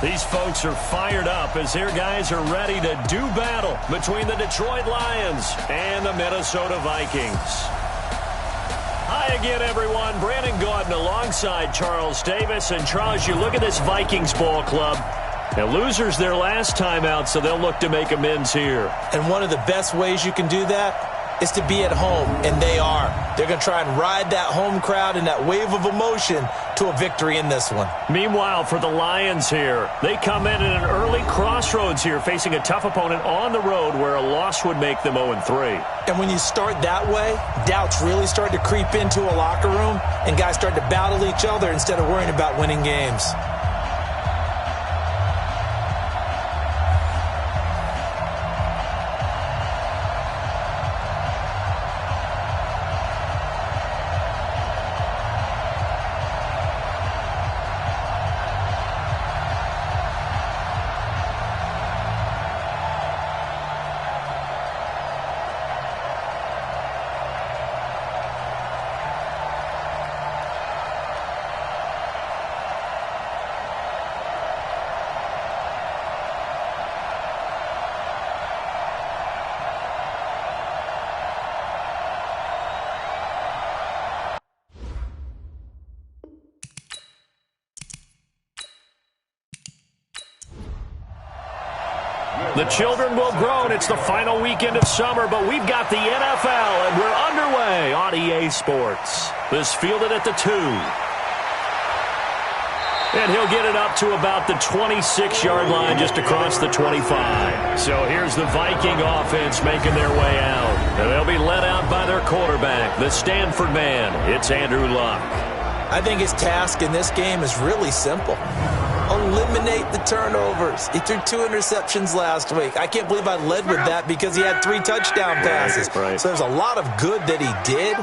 These folks are fired up as their guys are ready to do battle between the Detroit Lions and the Minnesota Vikings. Hi again, everyone. Brandon Gaudin alongside Charles Davis. And, Charles, you look at this Vikings ball club. Now, losers their last time out, so they'll look to make amends here. And one of the best ways you can do that is to be at home, and they are. They're going to try and ride that home crowd and that wave of emotion to a victory in this one. Meanwhile, for the Lions here, they come in at an early crossroads here, facing a tough opponent on the road where a loss would make them 0-3. And when you start that way, doubts really start to creep into a locker room, and guys start to battle each other instead of worrying about winning games. The children will groan. It's the final weekend of summer, but we've got the NFL, and we're underway on EA Sports. This fielded at the 2. And he'll get it up to about the 26-yard line just across the 25. So here's the Viking offense making their way out. And they'll be led out by their quarterback, the Stanford man. It's Andrew Luck. I think his task in this game is really simple. Eliminate the turnovers. He threw 2 interceptions last week. I can't believe I led with that because he had 3 touchdown passes. Right. So there's a lot of good that he did,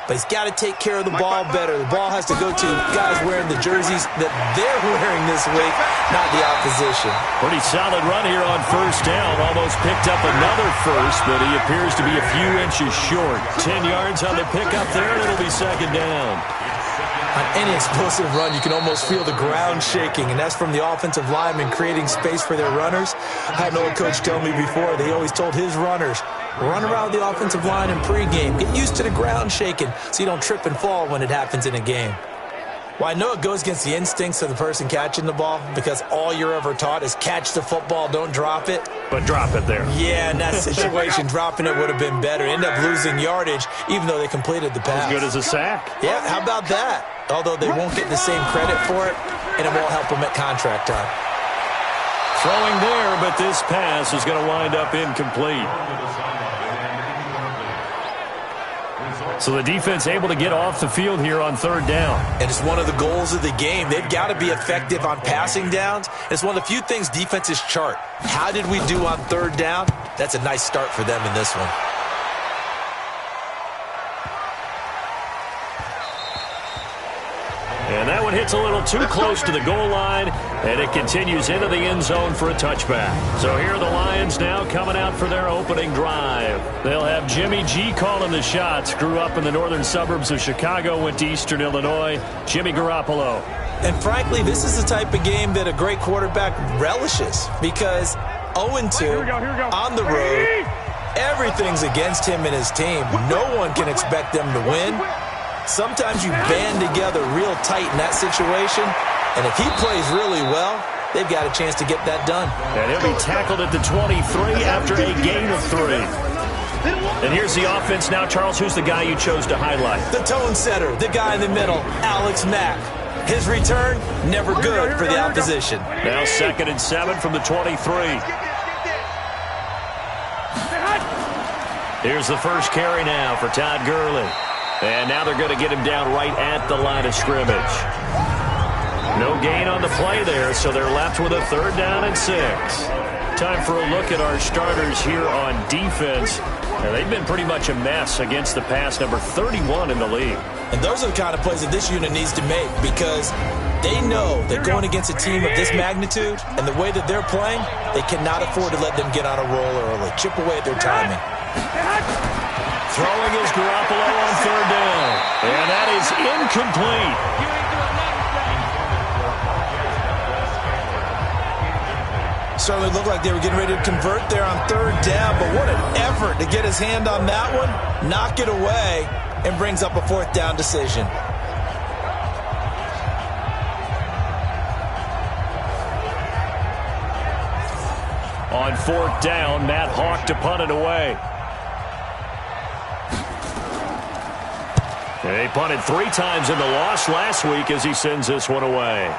but he's got to take care of the ball better. The ball has to go to guys wearing the jerseys that they're wearing this week, not the opposition. Pretty solid run here on first down. Almost picked up another first, but he appears to be a few inches short. 10 yards on the pickup there, and it'll be second down. On any explosive run, you can almost feel the ground shaking, and that's from the offensive linemen creating space for their runners. I had an old coach tell me before, they always told his runners, run around the offensive line in pregame. Get used to the ground shaking so you don't trip and fall when it happens in a game. Well, I know it goes against the instincts of the person catching the ball because all you're ever taught is catch the football, don't drop it. But drop it there. Yeah, in that situation, dropping it would have been better. End up losing yardage even though they completed the pass. As good as a sack. Yeah, how about that? Although they won't get the same credit for it, and it won't help them at contract time. Throwing there, but this pass is going to wind up incomplete. So the defense able to get off the field here on third down. And it's one of the goals of the game. They've got to be effective on passing downs. It's one of the few things defenses chart. How did we do on third down? That's a nice start for them in this one. And that one hits a little too close to the goal line, and it continues into the end zone for a touchback. So here are the Lions now coming out for their opening drive. They'll have Jimmy G calling the shots. Grew up in the northern suburbs of Chicago, went to Eastern Illinois. Jimmy Garoppolo. And frankly, this is the type of game that a great quarterback relishes because 0-2 on the road, everything's against him and his team. No one can expect them to win. Sometimes you band together real tight in that situation, and if he plays really well, they've got a chance to get that done. And he'll be tackled at the 23 after a gain of 3. And here's the offense now. Charles, who's the guy you chose to highlight? The tone setter, the guy in the middle, Alex Mack. His return, never good for the opposition. Now 2nd and 7 from the 23. Here's the first carry now for Todd Gurley. And now they're going to get him down right at the line of scrimmage. No gain on the play there, so they're left with a 3rd down and 6. Time for a look at our starters here on defense. And they've been pretty much a mess against the pass, number 31 in the league. And those are the kind of plays that this unit needs to make because they know that going against a team of this magnitude and the way that they're playing, they cannot afford to let them get on a roll early. Chip away at their timing. Throwing is Garoppolo on 3rd down. And that is incomplete. Certainly looked like they were getting ready to convert there on third down, but what an effort to get his hand on that one, knock it away, and brings up a fourth down decision. On fourth down, Matt Hawk to punt it away. He punted 3 times in the loss last week as he sends this one away.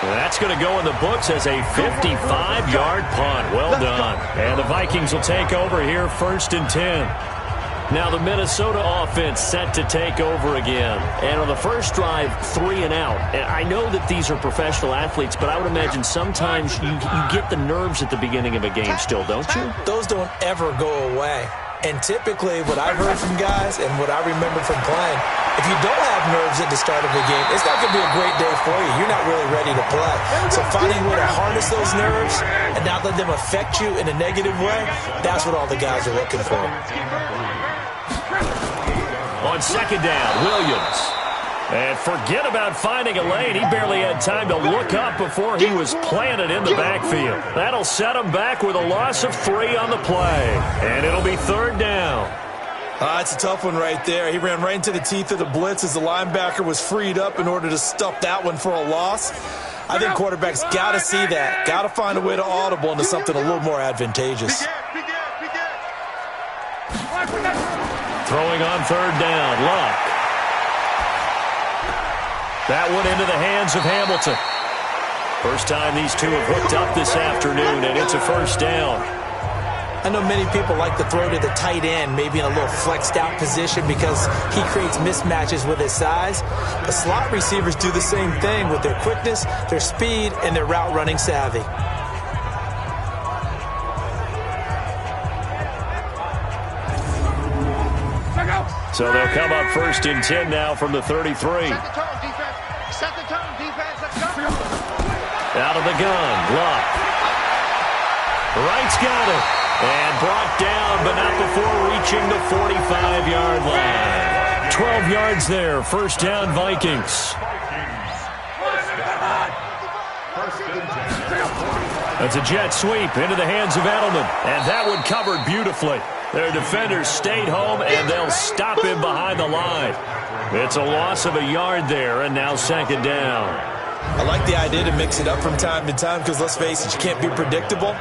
That's going to go in the books as a 55-yard punt. Well done. And the Vikings will take over here, 1st and 10. Now the Minnesota offense set to take over again. And on the first drive, 3 and out. And I know that these are professional athletes, but I would imagine sometimes you get the nerves at the beginning of a game still, don't you? Those don't ever go away. And typically what I've heard from guys and what I remember from playing, if you don't have nerves at the start of a game, it's not going to be a great day for you. You're not really ready to play. So finding a way to harness those nerves and not let them affect you in a negative way, that's what all the guys are looking for. On second down, Williams. And forget about finding a lane. He barely had time to look up before he was planted in the backfield. That'll set him back with a loss of 3 on the play. And it'll be 3rd down. It's a tough one right there. He ran right into the teeth of the blitz as the linebacker was freed up in order to stuff that one for a loss. I think quarterbacks got to see that. Got to find a way to audible into something a little more advantageous. Throwing on 3rd down, Luck. That one into the hands of Hamilton. First time these two have hooked up this afternoon, and it's a 1st down. I know many people like to throw to the tight end, maybe in a little flexed out position because he creates mismatches with his size. But slot receivers do the same thing with their quickness, their speed, and their route running savvy. So they'll come up 1st and 10 now from the 33. Set the tone, defense. Let's go. Out of the gun, Luck. Wright's got it. And brought down, but not before reaching the 45-yard line. 12 yards there. 1st down, Vikings. That's a jet sweep into the hands of Edelman. And that one covered beautifully. Their defenders stayed home, and they'll stop him behind the line. It's a loss of a yard there, and now 2nd down. I like the idea to mix it up from time to time because, let's face it, you can't be predictable.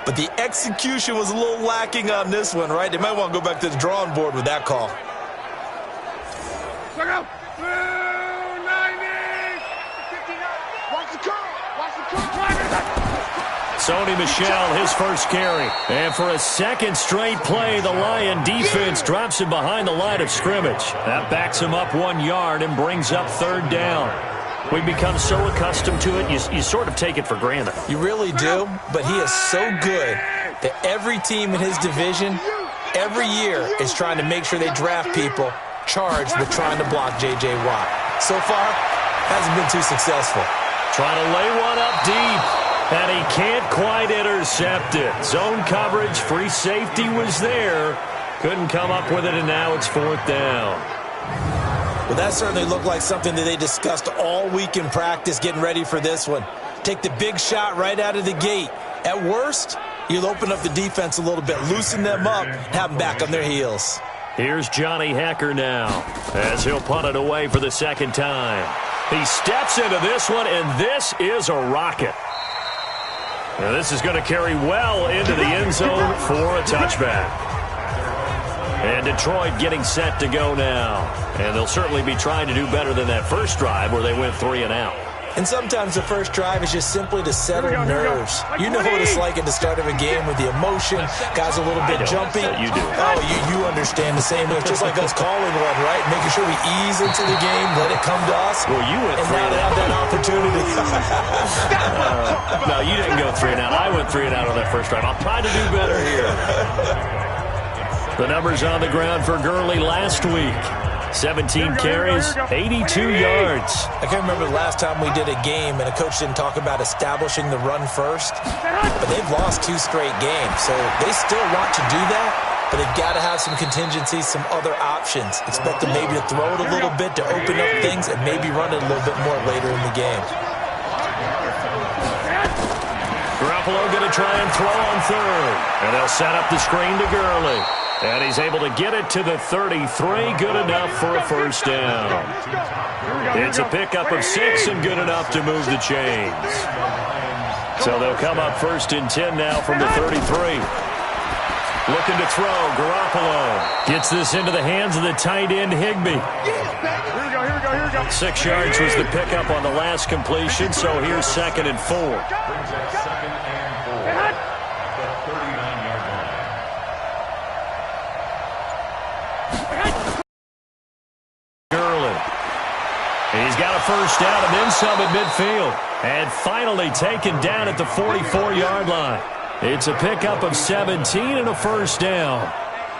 But the execution was a little lacking on this one, right? They might want to go back to the drawing board with that call. Look out! 290! 59! Watch the curl! Watch the curl! Sony Michel, his first carry. And for a 2nd straight play, the Lion defense drops him behind the line of scrimmage. That backs him up 1 yard and brings up 3rd down. We've become so accustomed to it, you sort of take it for granted. You really do, but he is so good that every team in his division, every year, is trying to make sure they draft people charged with trying to block J.J. Watt. So far, hasn't been too successful. Trying to lay one up deep. And he can't quite intercept it. Zone coverage, free safety was there. Couldn't come up with it, and now it's 4th down. Well, that certainly looked like something that they discussed all week in practice getting ready for this one. Take the big shot right out of the gate. At worst, you'll open up the defense a little bit, loosen them up, have them back on their heels. Here's Johnny Hecker now as he'll punt it away for the 2nd time. He steps into this one, and this is a rocket. Now this is going to carry well into the end zone for a touchback. And Detroit getting set to go now. And they'll certainly be trying to do better than that first drive where they went 3 and out. And sometimes the first drive is just simply to settle nerves. You know what it's like at the start of a game with the emotion. Guys a little bit jumpy. You do. Oh, you understand the same way. It's just like us calling one, right? Making sure we ease into the game, let it come to us. Well, you went 3 and now they have that opportunity. No, you didn't go 3 and out. I went 3 and out on that first drive. I'll try to do better here. The numbers on the ground for Gurley last week. 17 carries, 82 yards. I can't remember the last time we did a game and a coach didn't talk about establishing the run first. But they've lost 2 straight games, so they still want to do that. But they've got to have some contingencies, some other options. Expect them maybe to throw it a little bit to open up things and maybe run it a little bit more later in the game. Garoppolo going to try and throw on third. And they'll set up the screen to Gurley. And he's able to get it to the 33. Good enough for a first down. It's a pickup of 6 and good enough to move the chains. So they'll come up 1st and 10 now from the 33. Looking to throw. Garoppolo gets this into the hands of the tight end, Higbee. Here we go. 6 yards was the pickup on the last completion, so here's 2nd and 4. Gurley. He's got a first down and then some at midfield. And finally taken down at the 44-yard line. It's a pickup of 17 and a first down.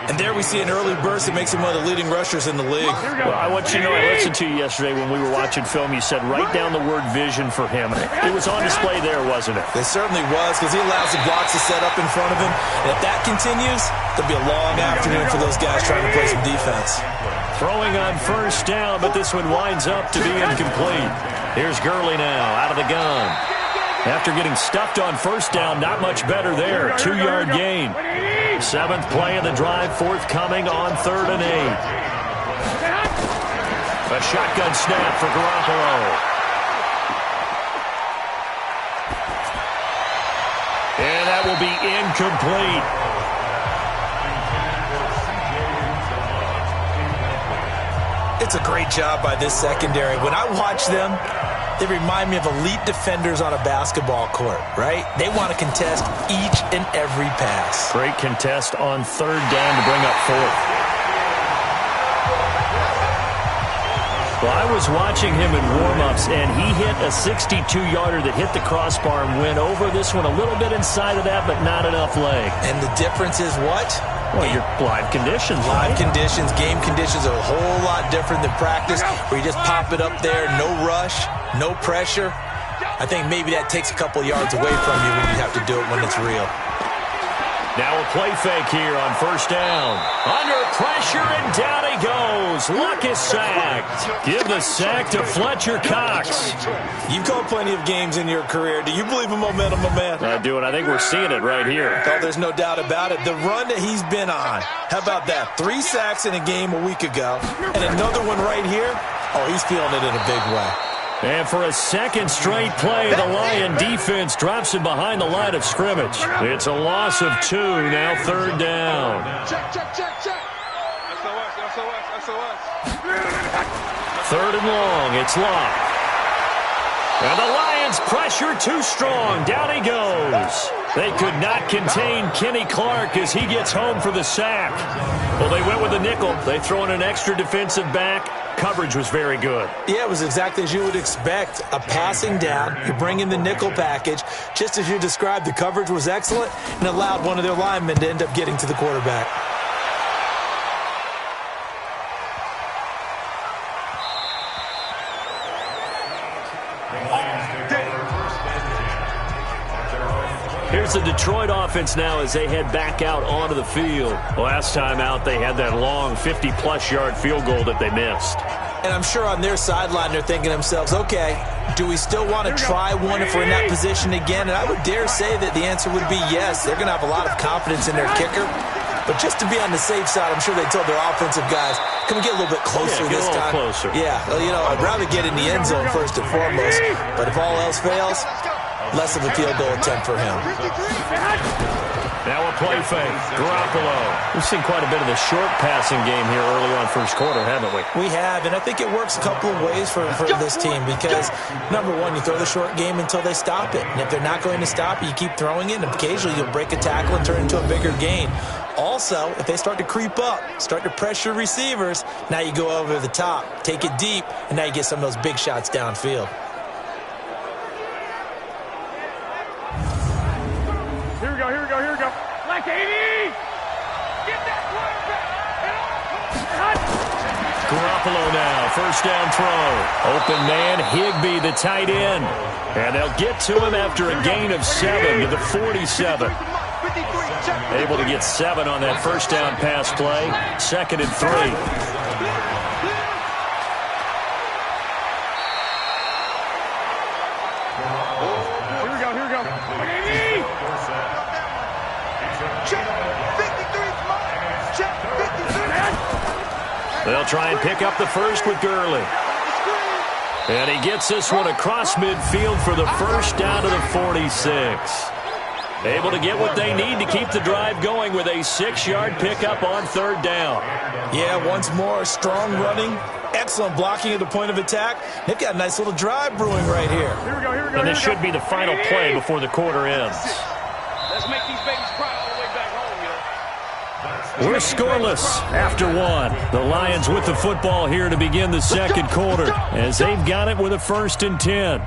And there we see an early burst that makes him one of the leading rushers in the league. Well, I want you to know, I listened to you yesterday when we were watching film. You said write down the word vision for him. It was on display there, wasn't it? It certainly was, because he allows the blocks to set up in front of him. And if that continues, there'll be a long afternoon for those guys trying to play some defense. Throwing on first down, but this one winds up to be incomplete. Here's Gurley now out of the gun. After getting stuffed on first down, not much better there. 2-yard gain. 7th play of the drive, forthcoming on 3rd and 8. A shotgun snap for Garoppolo. And that will be incomplete. It's a great job by this secondary. When I watch them, they remind me of elite defenders on a basketball court, right? They want to contest each and every pass. Great contest on 3rd down to bring up 4th. Well, I was watching him in warm-ups, and he hit a 62-yarder that hit the crossbar and went over this one a little bit inside of that, but not enough leg. And the difference is what? Well, your live conditions, Live right? conditions, game conditions are a whole lot different than practice, where you just pop it up there, no rush, no pressure. I think maybe that takes a couple yards away from you when you have to do it when it's real. Now a play fake here on first down. Under pressure, and down he goes. Luck is sacked. Give the sack to Fletcher Cox. You've called plenty of games in your career. Do you believe in momentum, my man? I do, and I think we're seeing it right here. Oh, there's no doubt about it. The run that he's been on. How about that? 3 sacks in a game a week ago, and another one right here. Oh, he's feeling it in a big way. And for a 2nd straight play, the Lion defense drops him behind the line of scrimmage. It's a loss of 2, now 3rd down. Check. SOS. 3rd and long, it's locked. And the Lions pressure too strong. Down he goes. They could not contain Kenny Clark as he gets home for the sack. Well, they went with a nickel. They throw in an extra defensive back. Coverage was very good. Yeah, it was exactly as you would expect. A passing down, you bring in the nickel package. Just as you described, the coverage was excellent and allowed one of their linemen to end up getting to the quarterback. Here's the Detroit offense now as they head back out onto the field. Last time out, they had that long 50-plus yard field goal that they missed. And I'm sure on their sideline they're thinking to themselves, okay, do we still want to try one if we're in that position again? And I would dare say that the answer would be yes. They're going to have a lot of confidence in their kicker. But just to be on the safe side, I'm sure they told their offensive guys, can we get a little bit closer this time? Closer. Yeah, well, you know, I'd rather get in the end zone first and foremost. But if all else fails, less of a field goal attempt for him. Now a play fake. Garoppolo. We've seen quite a bit of the short passing game here early on first quarter, haven't we? We have, and I think it works a couple of ways for this team because, number one, you throw the short game until they stop it. And if they're not going to stop it, you keep throwing it, and occasionally you'll break a tackle and turn it into a bigger gain. Also, if they start to creep up, start to pressure receivers, now you go over the top, take it deep, and now you get some of those big shots downfield. Here we go. Like 80! Get that quarterback! Garoppolo now, first down throw. Open man, Higbee, the tight end. And they'll get to him after a gain of 7 to the 47. Able to get 7 on that first down pass play. 2nd and 3. Here we go. go. 180. Check 53's mine. Check 53. They'll try and pick up the first with Gurley. And he gets this one across midfield for the first down to the 46. Able to get what they need to keep the drive going with a 6-yard pickup on third down. Yeah, once more, strong running, excellent blocking at the point of attack. They've got a nice little drive brewing right here. Here we go, here we go. And this should be the final play before the quarter ends. Let's make these babies cry all the way back home, We're scoreless after one. The Lions with the football here to begin the second quarter as they've got it with a 1st and 10.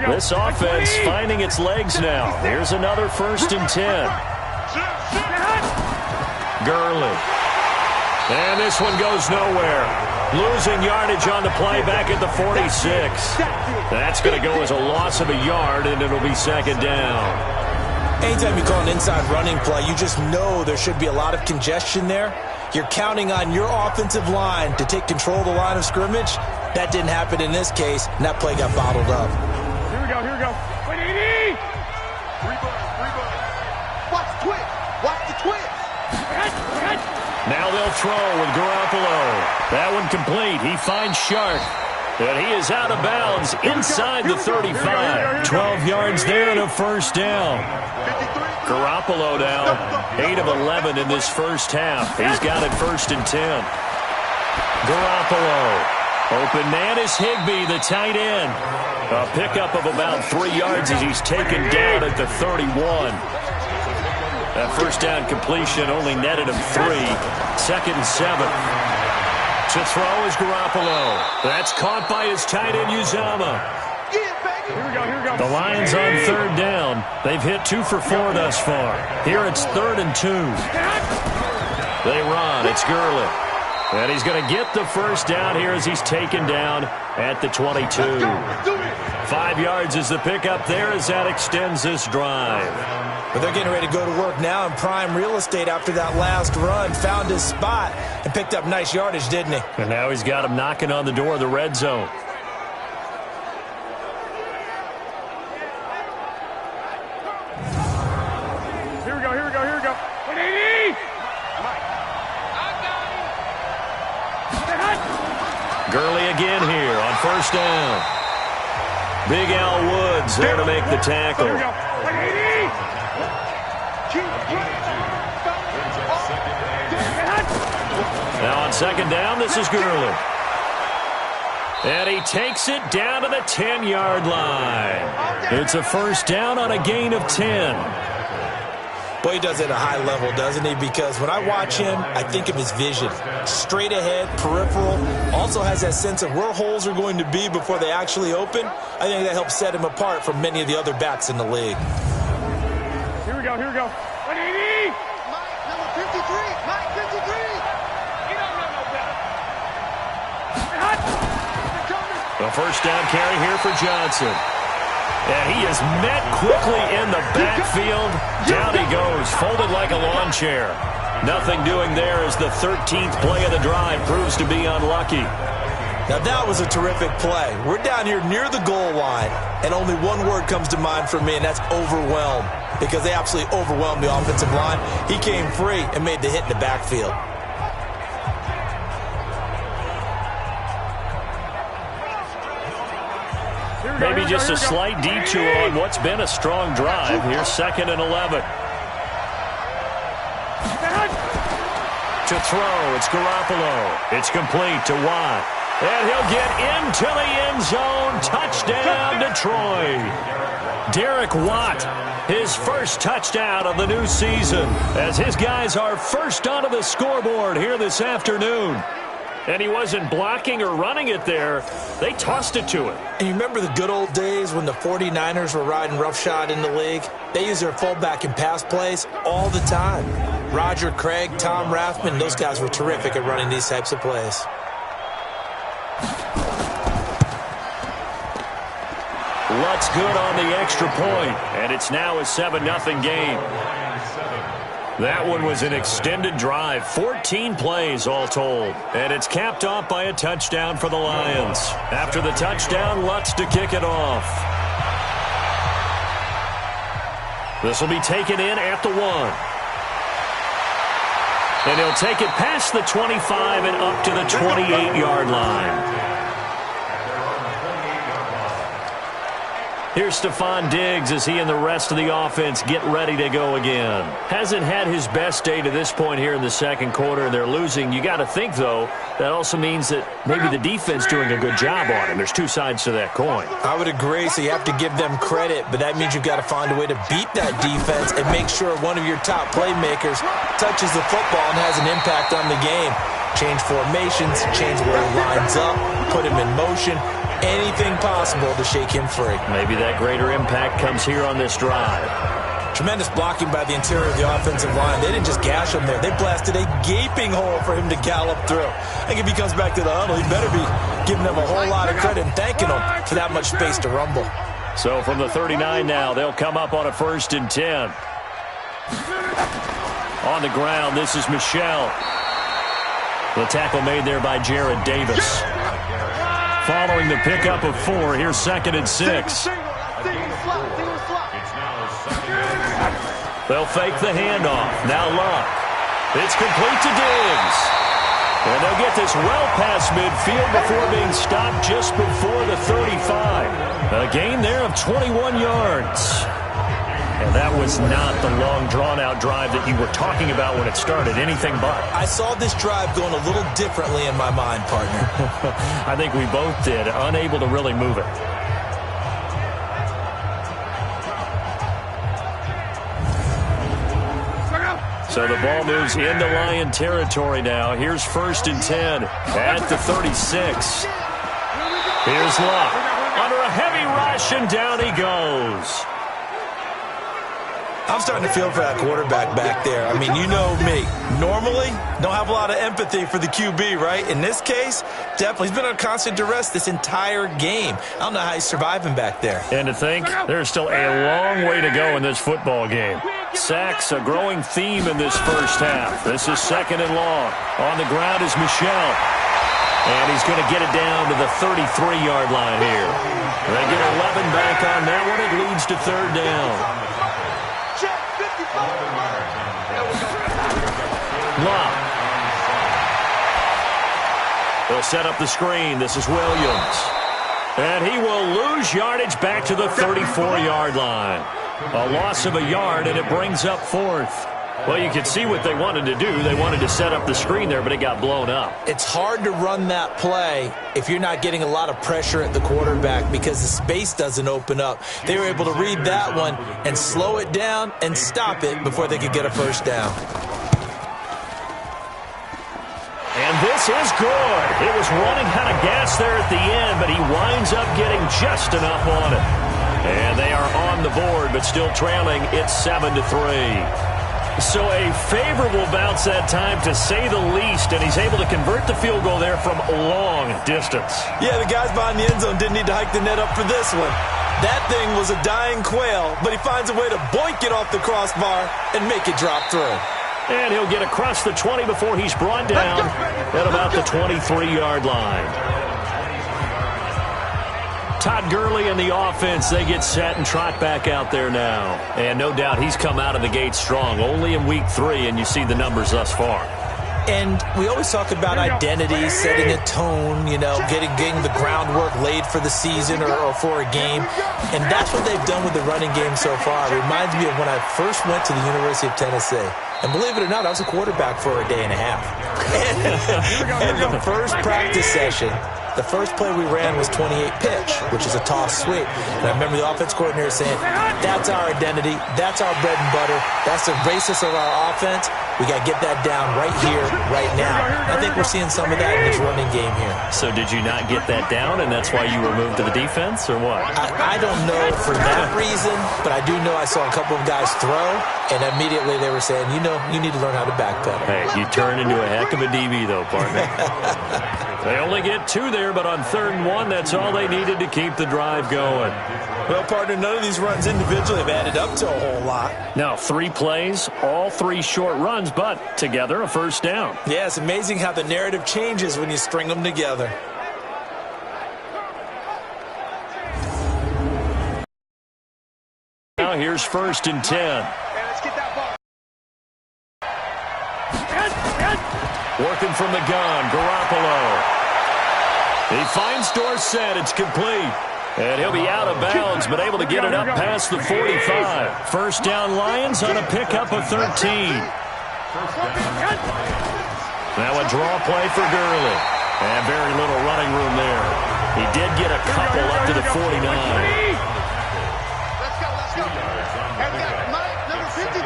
This offense finding its legs now. Here's another 1st and 10. Gurley. And this one goes nowhere. Losing yardage on the play back at the 46. That's going to go as a loss of a yard, and it'll be 2nd down. Anytime you call an inside running play, you just know there should be a lot of congestion there. You're counting on your offensive line to take control of the line of scrimmage. That didn't happen in this case, and that play got bottled up. Here we go, here we go. 180. Watch the twist. Watch the twist. Now they'll throw with Garoppolo. That one complete. He finds Sharp. And he is out of bounds inside the 35. 12 yards there and a 1st down. Garoppolo now 8 of 11 in this first half. He's got it 1st and 10. Garoppolo. Open man is Higbee, the tight end. A pickup of about 3 yards as he's taken down at the 31. That 1st down completion only netted him 3. 2nd and 7. To throw is Garoppolo. That's caught by his tight end, Uzama. Here we go, here we go. The Lions on 3rd down. They've hit 2 for 4 thus far. Here it's 3rd and 2. They run. It's Gurley. And he's going to get the 1st down here as he's taken down at the 22. 5 yards is the pickup there as that extends this drive. But they're getting ready to go to work now in prime real estate after that last run. Found his spot and picked up nice yardage, didn't he? And now he's got him knocking on the door of the red zone. Here we go, here we go, here we go. 180. Gurley again here on 1st down. Big Al Woods there to make the tackle. Here we go. 180. Now on 2nd down, this is Gurley. And he takes it down to the 10-yard line. It's a 1st down on a gain of 10. Boy, he does it at a high level, doesn't he? Because when I watch him, I think of his vision. Straight ahead, peripheral. Also has that sense of where holes are going to be before they actually open. I think that helps set him apart from many of the other backs in the league. Here we go, here we go. 180. Mike, number 53. Mike, 53. You don't know no better. The 1st down carry here for Johnson. And he is met quickly in the backfield. Down he goes, folded like a lawn chair. Nothing doing there as the 13th play of the drive proves to be unlucky. Now that was a terrific play. We're down here near the goal line, and only one word comes to mind for me, and that's overwhelmed. Because they absolutely overwhelmed the offensive line. He came free and made the hit in the backfield. Maybe just a slight detour on what's been a strong drive. Here's 2nd and 11. To throw, it's Garoppolo. It's complete to Watt. And he'll get into the end zone. Touchdown, Detroit. Derek Watt, his first touchdown of the new season, as his guys are first onto the scoreboard here this afternoon. And he wasn't blocking or running it there. They tossed it to him. And you remember the good old days when the 49ers were riding roughshod in the league? They used their fullback in pass plays all the time. Roger Craig, Tom Rathman, those guys were terrific at running these types of plays. Lutz good on the extra point, and it's now a 7-0 game. That one was an extended drive, 14 plays all told. And it's capped off by a touchdown for the Lions. After the touchdown, Lutz to kick it off. This will be taken in at the 1. And he'll take it past the 25 and up to the 28-yard line. Here's Stephon Diggs as he and the rest of the offense get ready to go again. Hasn't had his best day to this point here in the second quarter. They're losing. You got to think, though, that also means that maybe the defense doing a good job on him. There's two sides to that coin. I would agree, so you have to give them credit, but that means you've got to find a way to beat that defense and make sure one of your top playmakers touches the football and has an impact on the game. Change formations, change where he lines up, put him in motion. Anything possible to shake him free. Maybe that greater impact comes here on this drive. Tremendous blocking by the interior of the offensive line. They didn't just gash him there. They blasted a gaping hole for him to gallop through. I think if he comes back to the huddle, he better be giving them a whole lot of credit and thanking them for that much space to rumble. So from the 39 now, they'll come up on a 1st and 10. On the ground, this is Michel. The tackle made there by Jared Davis. Following the pickup of 4, here's 2nd and 6. They'll fake the handoff. Now Luck. It's complete to Diggs. And they'll get this well past midfield before being stopped just before the 35. A gain there of 21 yards. And that was not the long, drawn-out drive that you were talking about when it started. Anything but. I saw this drive going a little differently in my mind, partner. I think we both did, unable to really move it. So the ball moves into Lion territory now. Here's 1st and 10 at the 36. Here's Luck under a heavy rush, and down he goes. I'm starting to feel for that quarterback back there. I mean, you know me. Normally, don't have a lot of empathy for the QB, right? In this case, definitely. He's been under constant duress this entire game. I don't know how he's surviving back there. And to think, there's still a long way to go in this football game. Sacks, a growing theme in this first half. This is 2nd and long. On the ground is Michel. And he's going to get it down to the 33-yard line here. They get 11 back on that one. It leads to 3rd down. Luck. They'll set up the screen. This is Williams. And he will lose yardage back to the 34-yard line. A loss of a yard, and it brings up 4th. Well, you can see what they wanted to do. They wanted to set up the screen there, but it got blown up. It's hard to run that play if you're not getting a lot of pressure at the quarterback because the space doesn't open up. They were able to read that one and slow it down and stop it before they could get a 1st down. And this is good. It was running out of gas there at the end, but he winds up getting just enough on it. And they are on the board, but still trailing. It's 7-3. So a favorable bounce that time, to say the least, and he's able to convert the field goal there from a long distance. Yeah, the guys behind the end zone didn't need to hike the net up for this one. That thing was a dying quail, but he finds a way to boink it off the crossbar and make it drop through. And he'll get across the 20 before he's brought down at about the 23-yard line. Todd Gurley and the offense, they get set and trot back out there now. And no doubt he's come out of the gate strong, only in week 3, and you see the numbers thus far. And we always talk about identity, setting a tone, you know, getting the groundwork laid for the season or for a game. And that's what they've done with the running game so far. It reminds me of when I first went to the University of Tennessee. And believe it or not, I was a quarterback for a day and a half. And the first practice session, the first play we ran was 28 pitch, which is a toss sweep. And I remember the offense coordinator saying, that's our identity, that's our bread and butter, that's the basis of our offense. We got to get that down right here, right now. I think we're seeing some of that in this running game here. So did you not get that down, and that's why you were moved to the defense, or what? I don't know for that reason, but I do know I saw a couple of guys throw, and immediately they were saying, you know, you need to learn how to backpedal. Hey, you turn into a heck of a DB, though, partner. They only get 2 there, but on 3rd and 1, that's all they needed to keep the drive going. Well, partner, none of these runs individually have added up to a whole lot. Now, 3 plays, all 3 short runs, but together a first down. Yeah, it's amazing how the narrative changes when you string them together. Now here's 1st and 10. Let's get that ball. Working from the gun, Garoppolo. He finds Dorsett. It's complete. And he'll be out of bounds, but able to get it up past the 45. First down Lions on a pickup of 13. Now a draw play for Gurley. And very little running room there. He did get a couple up to the 49. Let's go. Have that Mike, number 53.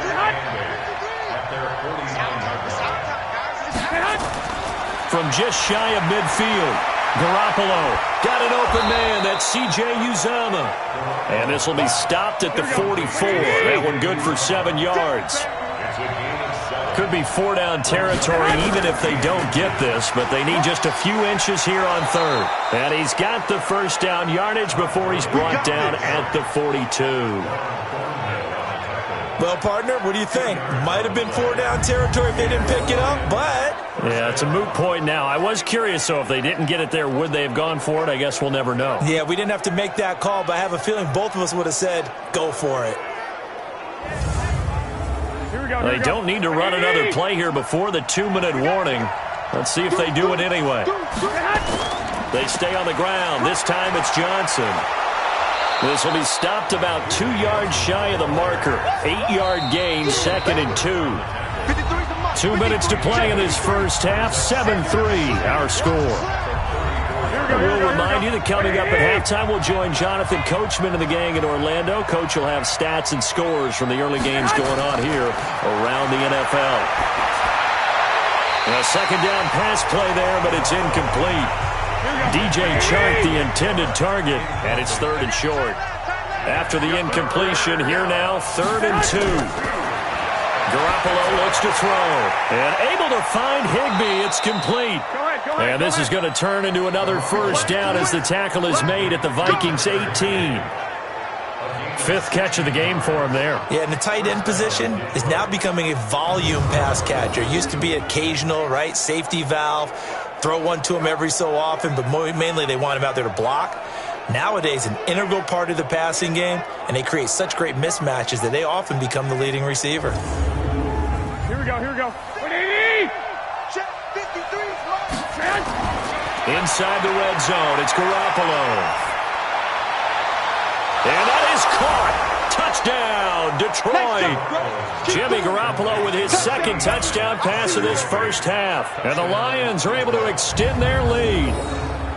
From just shy of midfield, Garoppolo got an open man. That's C.J. Uzomah. And this will be stopped at the 44. That one good for 7 yards. Could be 4-down territory even if they don't get this, but they need just a few inches here on 3rd. And he's got the first down yardage before he's brought down at the 42. Well, partner, what do you think? Might have been 4-down territory if they didn't pick it up, but... Yeah, it's a moot point now. I was curious, so if they didn't get it there, would they have gone for it? I guess we'll never know. Yeah, we didn't have to make that call, but I have a feeling both of us would have said, go for it. They don't need to run another play here before the 2-minute warning. Let's see if they do it anyway. They stay on the ground. This time it's Johnson. This will be stopped about 2 yards shy of the marker. 8-yard gain, 2nd and 2. 2 minutes to play in this first half. 7-3 our score. We'll remind you that coming up at halftime, we'll join Jonathan Coachman and the gang in Orlando. Coach will have stats and scores from the early games going on here around the NFL. A 2nd down pass play there, but it's incomplete. DJ Chark, the intended target, and it's 3rd and short. After the incompletion, here now, 3rd and 2. Garoppolo looks to throw, and able to find Higbee. It's complete. And this is going to turn into another first down as the tackle is made at the Vikings 18. 5th catch of the game for him there. Yeah, and the tight end position is now becoming a volume pass catcher. Used to be occasional, right, safety valve. Throw one to him every so often, but mainly they want him out there to block. Nowadays, an integral part of the passing game, and they create such great mismatches that they often become the leading receiver. Here we go. 180! Check 53. Inside the red zone, it's Garoppolo. And that is caught. Touchdown, Detroit. Jimmy Garoppolo with his 2nd touchdown pass of this first half. And the Lions are able to extend their lead.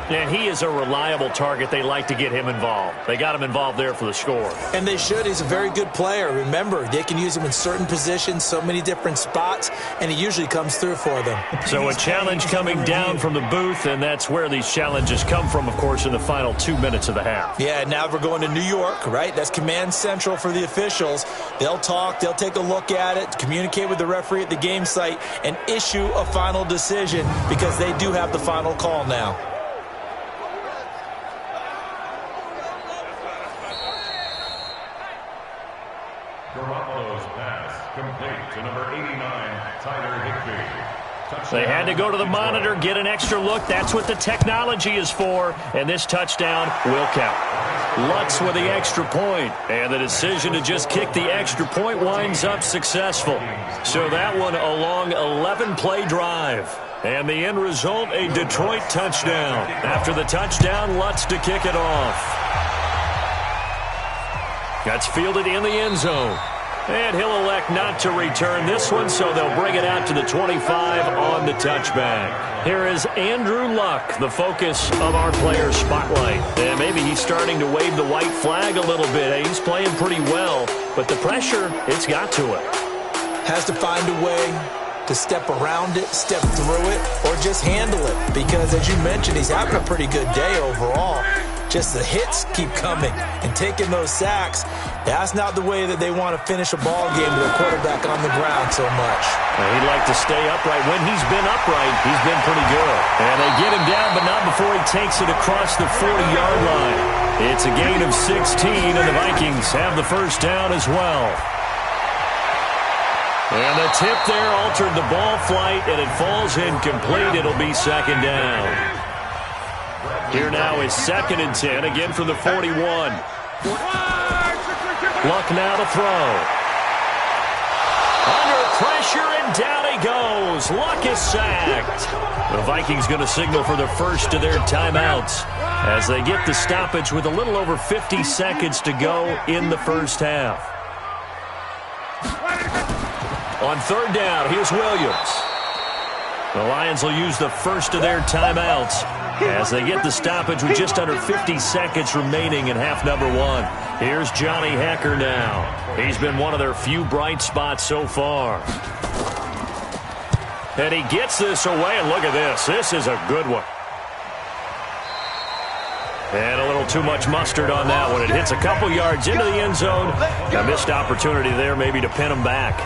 And he is a reliable target. They like to get him involved. They got him involved there for the score. And they should. He's a very good player. Remember, they can use him in certain positions, so many different spots, and he usually comes through for them. So a challenge coming down from the booth, and that's where these challenges come from, of course, in the final 2 minutes of the half. Yeah, now we're going to New York, right? That's command central for the officials. They'll talk, they'll take a look at it, communicate with the referee at the game site, and issue a final decision because they do have the final call now. Garoppolo's pass complete to number 89, Tyler Higbee. They had to go to the monitor, get an extra look. That's what the technology is for, and this touchdown will count. Lutz with the extra point, and the decision to just kick the extra point winds up successful. So that one a long 11-play drive. And the end result, a Detroit touchdown. After the touchdown, Lutz to kick it off. That's fielded in the end zone. And he'll elect not to return this one, so they'll bring it out to the 25 on the touchback. Here is Andrew Luck, the focus of our player spotlight. And maybe he's starting to wave the white flag a little bit. He's playing pretty well, but the pressure, it's got to it. Has to find a way to step around it, step through it, or just handle it. Because, as you mentioned, he's having a pretty good day overall. Just the hits keep coming and taking those sacks. That's not the way that they want to finish a ball game with a quarterback on the ground so much. He'd like to stay upright. When he's been upright, he's been pretty good. And they get him down, but not before he takes it across the 40-yard line. It's a gain of 16, and the Vikings have the first down as well. And the tip there altered the ball flight, and it falls incomplete. It'll be second down. Here now is 2nd and 10, again from the 41. Luck now to throw. Under pressure, and down he goes. Luck is sacked. The Vikings going to signal for the first of their timeouts as they get the stoppage with a little over 50 seconds to go in the first half. On 3rd down, here's Williams. The Lions will use the first of their timeouts as they get the stoppage with just under 50 seconds remaining in half number 1. Here's Johnny Hecker now. He's been one of their few bright spots so far. And he gets this away, and look at this. This is a good one. And a little too much mustard on that one. It hits a couple yards into the end zone. A missed opportunity there maybe to pin him back.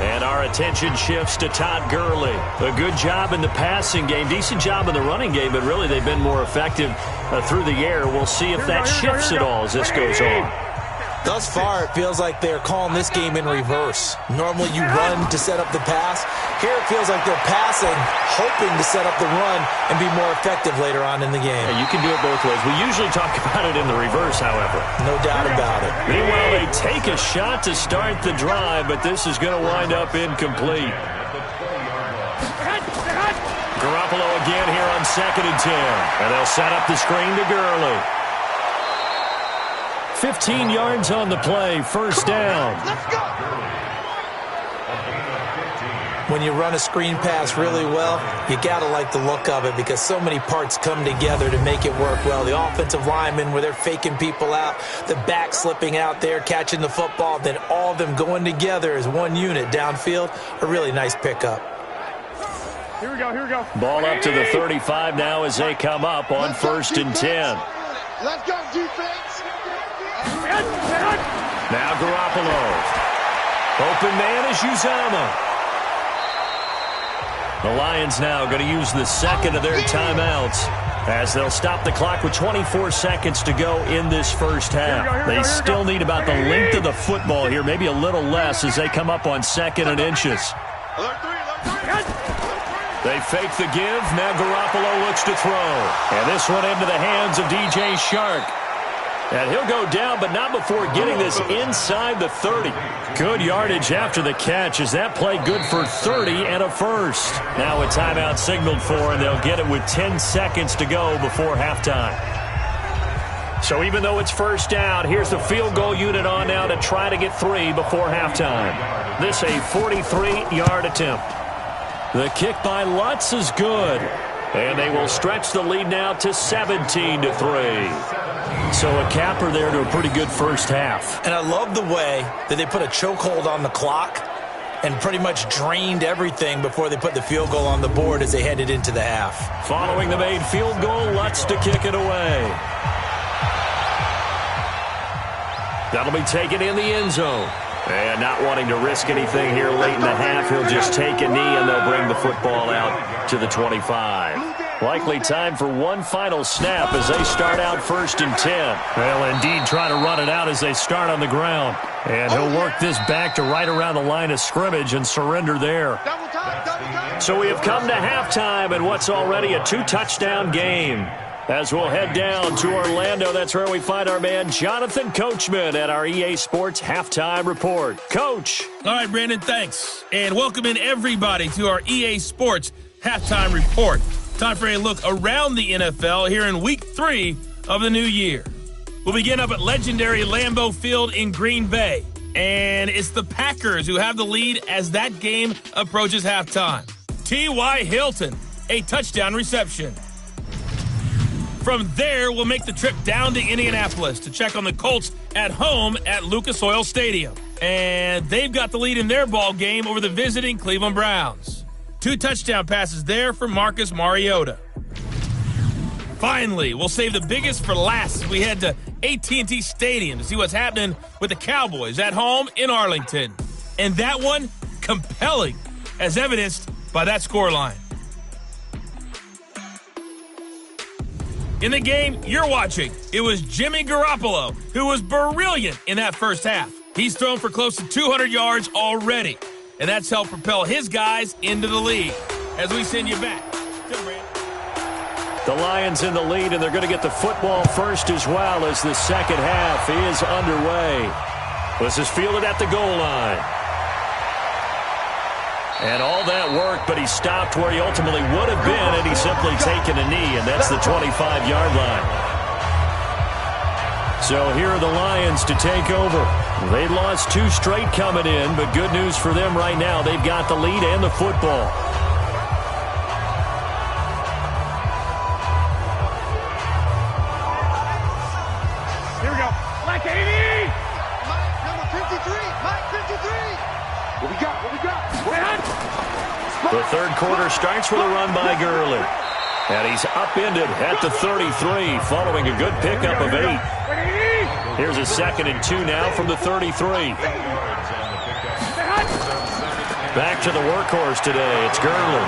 And our attention shifts to Todd Gurley. A good job in the passing game, decent job in the running game, but really they've been more effective through the air. We'll see if that shifts at all as this goes on. Thus far, it feels like they're calling this game in reverse. Normally you run to set up the pass. Here it feels like they're passing, hoping to set up the run and be more effective later on in the game. Yeah, you can do it both ways. We usually talk about it in the reverse, however. No doubt about it. Meanwhile, they take a shot to start the drive, but this is going to wind up incomplete. Garoppolo again here on 2nd and 10. And they'll set up the screen to Gurley. 15 yards on the play, first down. Let's go. When you run a screen pass really well, you got to like the look of it because so many parts come together to make it work well. The offensive linemen, where they're faking people out, the back slipping out there, catching the football, then all of them going together as one unit downfield. A really nice pickup. Here we go. Ball up to the 35 now as they come up on 1st and 10. Let's go, defense. Now Garoppolo. Open man is Uzama. The Lions now going to use the second of their timeouts as they'll stop the clock with 24 seconds to go in this first half. They still need about the length of the football here, maybe a little less as they come up on 2nd and inches. They fake the give. Now Garoppolo looks to throw. And this one into the hands of DJ Shark. And he'll go down, but not before getting this inside the 30. Good yardage after the catch as that play good for 30 and a first. Now a timeout signaled for, and they'll get it with 10 seconds to go before halftime. So even though it's first down, here's the field goal unit on now to try to get 3 before halftime. This a 43-yard attempt. The kick by Lutz is good. And they will stretch the lead now to 17-3. So a capper there to a pretty good first half. And I love the way that they put a chokehold on the clock and pretty much drained everything before they put the field goal on the board as they headed into the half. Following the made field goal, Lutz to kick it away. That'll be taken in the end zone. And not wanting to risk anything here late in the half, he'll just take a knee and they'll bring the football out to the 25. Likely time for one final snap as they start out 1st and 10. They'll indeed try to run it out as they start on the ground. And he'll work this back to right around the line of scrimmage and surrender there. Double time. So we have come to halftime in what's already a 2-touchdown game. As we'll head down to Orlando, that's where we find our man Jonathan Coachman at our EA Sports Halftime Report. Coach. All right, Brandon, thanks. And welcome in everybody to our EA Sports Halftime Report. Time for a look around the NFL here in Week 3 of the new year. We'll begin up at legendary Lambeau Field in Green Bay. And it's the Packers who have the lead as that game approaches halftime. T.Y. Hilton, a touchdown reception. From there, we'll make the trip down to Indianapolis to check on the Colts at home at Lucas Oil Stadium. And they've got the lead in their ball game over the visiting Cleveland Browns. 2 touchdown passes there for Marcus Mariota. Finally, we'll save the biggest for last as we head to AT&T Stadium to see what's happening with the Cowboys at home in Arlington. And that one, compelling, as evidenced by that scoreline. In the game you're watching, it was Jimmy Garoppolo who was brilliant in that first half. He's thrown for close to 200 yards already, and that's helped propel his guys into the lead. As we send you back to Brandon. The Lions in the lead, and they're going to get the football first as well as the second half is underway. This is fielded at the goal line. And all that work, but he stopped where he ultimately would have been, and he's simply taken a knee, and that's the 25-yard line. So here are the Lions to take over. They lost 2 straight coming in, but good news for them right now. They've got the lead and the football. Here we go. Like 80! Mike, number 53. Mike, 53. What we got? What we got? The third quarter starts with a run by Gurley. And he's upended at the 33 following a good pickup of 8. Here's a 2nd and 2 now from the 33. Back to the workhorse today. It's Gurley.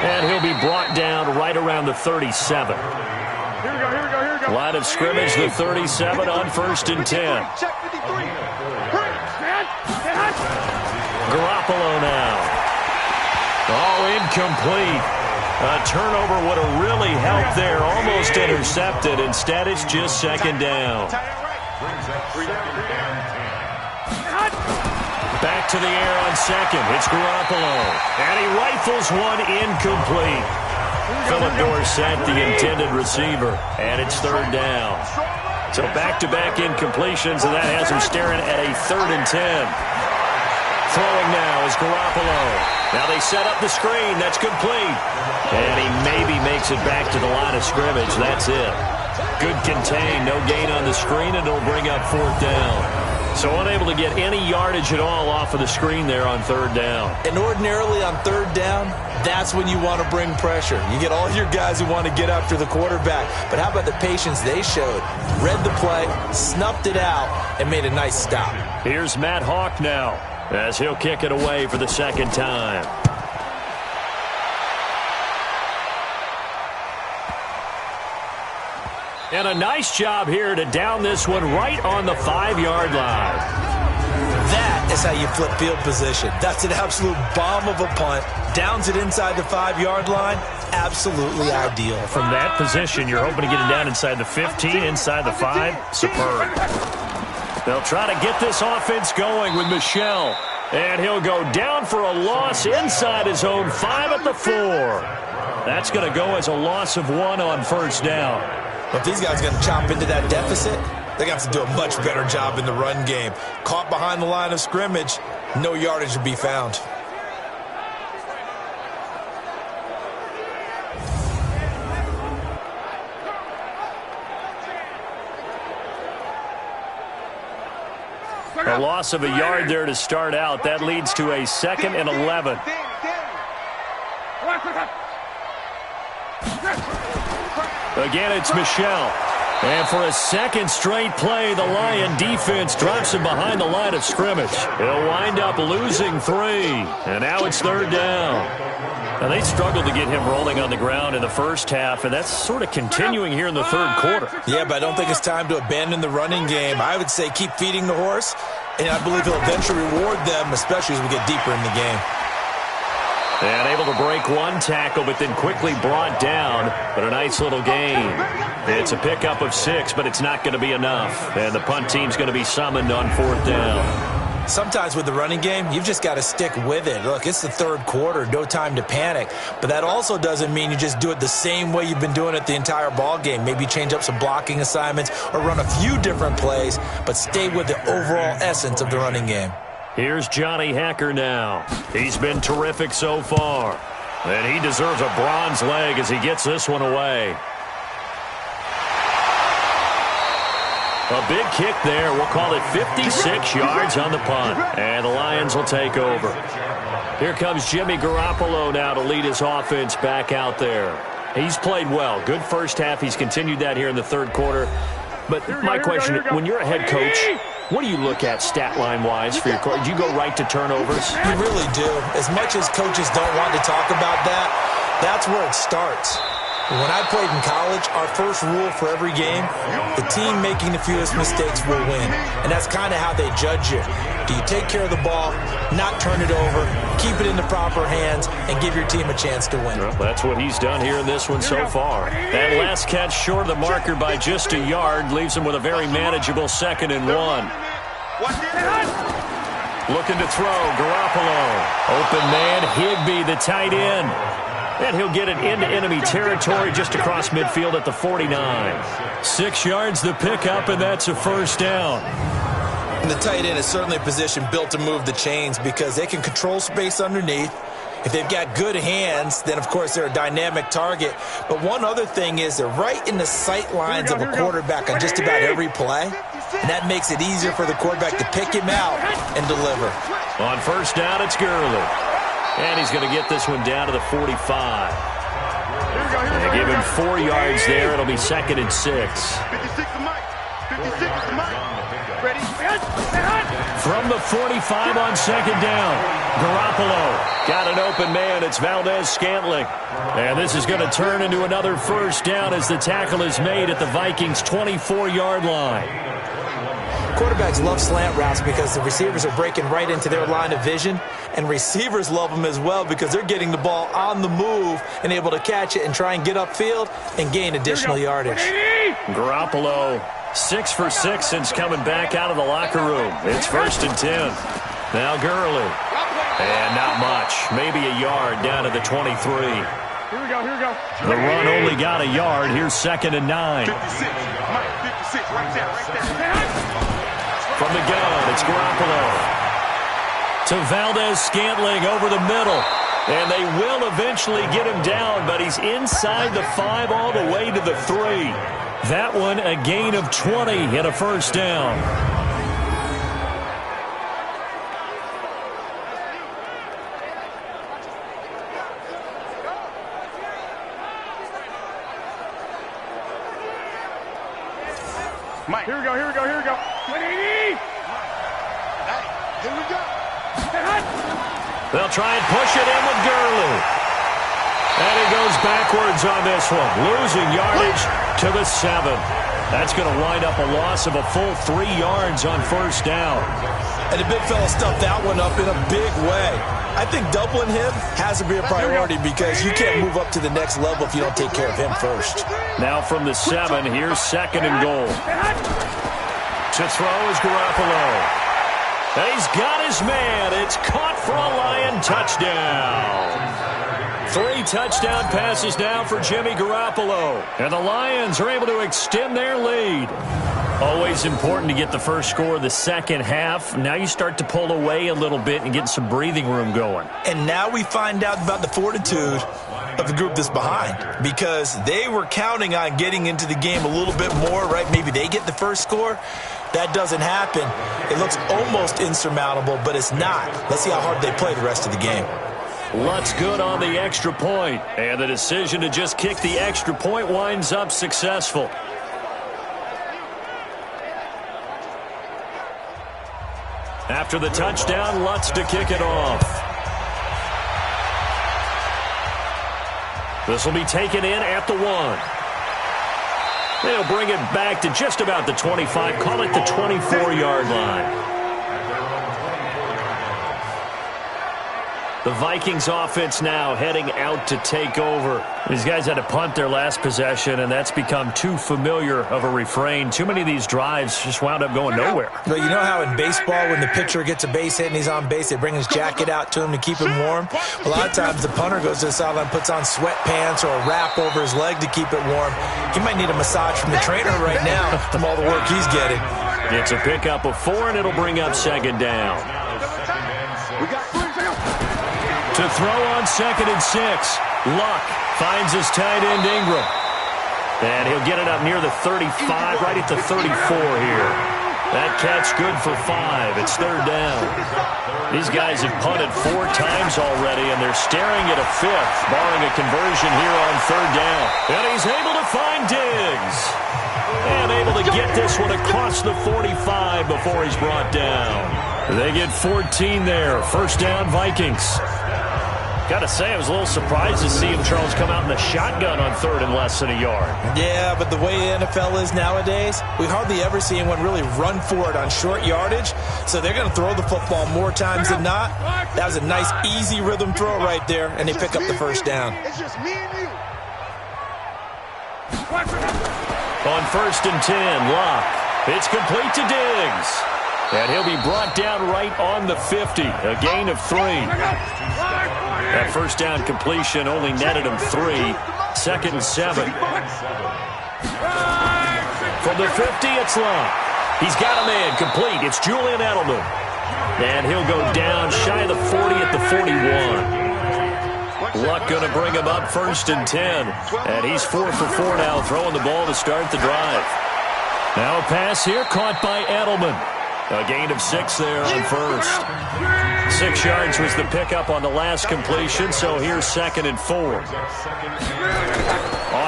And he'll be brought down right around the 37. Here we go. Line of scrimmage, the 37 on 1st and 10. Check 53. Garoppolo now. Oh, incomplete. A turnover would have really helped there. Almost intercepted. Instead, it's just 2nd down. Back to the air on 2nd. It's Garoppolo. And he rifles one incomplete. Philip Dorsett, the intended receiver. And it's 3rd down. So back-to-back incompletions, and that has him staring at a 3rd and 10. Throwing now is Garoppolo. Now they set up the screen. That's complete. And he maybe makes it back to the line of scrimmage. That's it. Good contain. No gain on the screen, and it'll bring up 4th down. So unable to get any yardage at all off of the screen there on 3rd down. And ordinarily on 3rd down, that's when you want to bring pressure. You get all your guys who want to get after the quarterback. But how about the patience they showed? Read the play, snuffed it out, and made a nice stop. Here's Matt Hawk now, as he'll kick it away for the 2nd time. And a nice job here to down this one right on the 5-yard line. That is how you flip field position. That's an absolute bomb of a punt. Downs it inside the 5-yard line. Absolutely ideal. From that position, you're hoping to get it down inside the 15, inside the 5. Superb. They'll try to get this offense going with Michel. And he'll go down for a loss inside his own 5 at the 4. That's going to go as a loss of 1 on 1st down. If these guys are going to chop into that deficit, they're going to have to do a much better job in the run game. Caught behind the line of scrimmage, no yardage to be found. A loss of a yard there to start out. That leads to a 2nd and 11. Again, it's Michel. And for a 2nd straight play, the Lion defense drops him behind the line of scrimmage. He'll wind up losing 3. And now it's 3rd down. Now, they struggled to get him rolling on the ground in the first half, and that's sort of continuing here in the 3rd quarter. Yeah, but I don't think it's time to abandon the running game. I would say keep feeding the horse, and I believe he'll eventually reward them, especially as we get deeper in the game. And able to break one tackle, but then quickly brought down. But a nice little gain. It's a pickup of 6, but it's not going to be enough. And the punt team's going to be summoned on 4th down. Sometimes with the running game, you've just got to stick with it. Look, it's the 3rd quarter, no time to panic. But that also doesn't mean you just do it the same way you've been doing it the entire ball game. Maybe change up some blocking assignments or run a few different plays, but stay with the overall essence of the running game. Here's Johnny Hacker now. He's been terrific so far. And he deserves a bronze leg as he gets this one away. A big kick there. We'll call it 56 yards on the punt. And the Lions will take over. Here comes Jimmy Garoppolo now to lead his offense back out there. He's played well. Good first half. He's continued that here in the third quarter. But my question, when you're a head coach, what do you look at stat line-wise for your court? Do you go right to turnovers? You really do. As much as coaches don't want to talk about that, that's where it starts. When I played in college, our first rule for every game, the team making the fewest mistakes will win. And that's kind of how they judge you. Do you take care of the ball, not turn it over, keep it in the proper hands, and give your team a chance to win? Well, that's what he's done here in this one so far. That last catch short of the marker by just a yard leaves him with a very manageable 2nd and 1. Looking to throw, Garoppolo. Open man, Higbee, the tight end. And he'll get it into enemy territory just across midfield at the 49. 6 yards the pickup, and that's a first down. And the tight end is certainly a position built to move the chains because they can control space underneath. If they've got good hands, then, of course, they're a dynamic target. But one other thing is they're right in the sight lines of a quarterback on just about every play. And that makes it easier for the quarterback to pick him out and deliver. On first down, it's Gurley. And he's going to get this one down to the 45. They give him 4 yards there. It'll be 2nd and 6. 56 to Mike. 56 to Mike. Ready? From the 45 on 2nd down, Garoppolo got an open man. It's Valdez-Scantling. And this is going to turn into another first down as the tackle is made at the Vikings' 24-yard line. Quarterbacks love slant routes because the receivers are breaking right into their line of vision, and receivers love them as well because they're getting the ball on the move and able to catch it and try and get upfield and gain additional yardage. Garoppolo, 6 for 6 since coming back out of the locker room. It's 1st and 10. Now Gurley. And not much. Maybe a yard down to the 23. Here we go. The run only got a yard. Here's 2nd and 9. 56. Mike, 56. Right there. From the gun, it's Garoppolo. To Valdez-Scantling over the middle. And they will eventually get him down, but he's inside the 5 all the way to the 3. That one, a gain of 20 and a first down. Mike. Here we go. 180. Here we go. They'll try and push it in with Gurley. And he goes backwards on this one, losing yardage to the 7. That's going to wind up a loss of a full 3 yards on first down. And the big fella stuffed that one up in a big way. I think doubling him has to be a priority because you can't move up to the next level if you don't take care of him first. Now from the 7, here's 2nd and goal. To throw is Garoppolo. And he's got his man. It's caught for a Lion touchdown. 3 touchdown passes now for Jimmy Garoppolo. And the Lions are able to extend their lead. Always important to get the first score of the second half. Now you start to pull away a little bit and get some breathing room going. And now we find out about the fortitude of the group that's behind because they were counting on getting into the game a little bit more, right? Maybe they get the first score. That doesn't happen. It looks almost insurmountable, but it's not. Let's see how hard they play the rest of the game. Lutz good on the extra point, and the decision to just kick the extra point winds up successful. After the touchdown, Lutz to kick it off. This will be taken in at the 1. They'll bring it back to just about the 25, call it the 24-yard line. The Vikings offense now heading out to take over. These guys had to punt their last possession, and that's become too familiar of a refrain. Too many of these drives just wound up going nowhere. Well, you know how in baseball when the pitcher gets a base hit and he's on base, they bring his jacket out to him to keep him warm? A lot of times the punter goes to the sideline, puts on sweatpants or a wrap over his leg to keep it warm. He might need a massage from the trainer right now from all the work he's getting. It's a pickup of 4, and it'll bring up 2nd down. To throw on 2nd and 6. Luck finds his tight end Ingram. And he'll get it up near the 35, right at the 34 here. That catch good for 5. It's third down. These guys have punted 4 times already, and they're staring at a 5th, barring a conversion here on third down. And he's able to find Diggs. And able to get this one across the 45 before he's brought down. They get 14 there. First down, Vikings. Got to say, I was a little surprised to see him, Charles, come out in the shotgun on third and less than a yard. Yeah, but the way the NFL is nowadays, we hardly ever see anyone really run for it on short yardage. So they're going to throw the football more times than not. That was a nice, easy rhythm throw right there, and they pick up the first down. It's just me and you. On first and 10, Locke. It's complete to Diggs. And he'll be brought down right on the 50. A gain of 3. That first down completion only netted him 3. Second and 7. From the 50, it's Locke. He's got a man complete. It's Julian Edelman. And he'll go down shy of the 40 at the 41. Luck going to bring him up first and 10. And he's 4 for 4 now, throwing the ball to start the drive. Now a pass here caught by Edelman. A gain of 6 there on first. 6 yards was the pickup on the last completion, so here's second and 4. On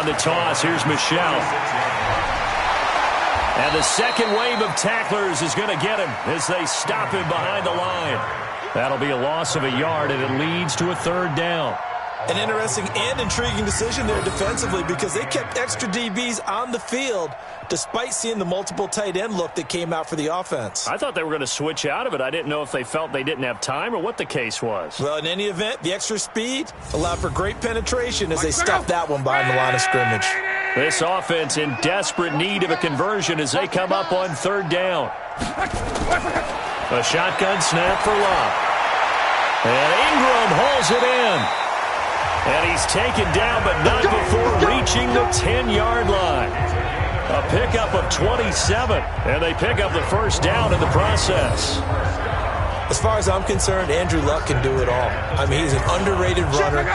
the toss, here's Michel. And the second wave of tacklers is going to get him as they stop him behind the line. That'll be a loss of a yard, and it leads to a third down. An interesting and intriguing decision there defensively because they kept extra DBs on the field despite seeing the multiple tight end look that came out for the offense. I thought they were going to switch out of it. I didn't know if they felt they didn't have time or what the case was. Well, in any event, the extra speed allowed for great penetration as they stuffed that one behind the line of scrimmage. This offense in desperate need of a conversion as they come up on third down. A shotgun snap for Locke. And Ingram hauls it in. And he's taken down, but not before reaching the 10-yard line. A pickup of 27, and they pick up the first down in the process. As far as I'm concerned, Andrew Luck can do it all. I mean, he's an underrated runner,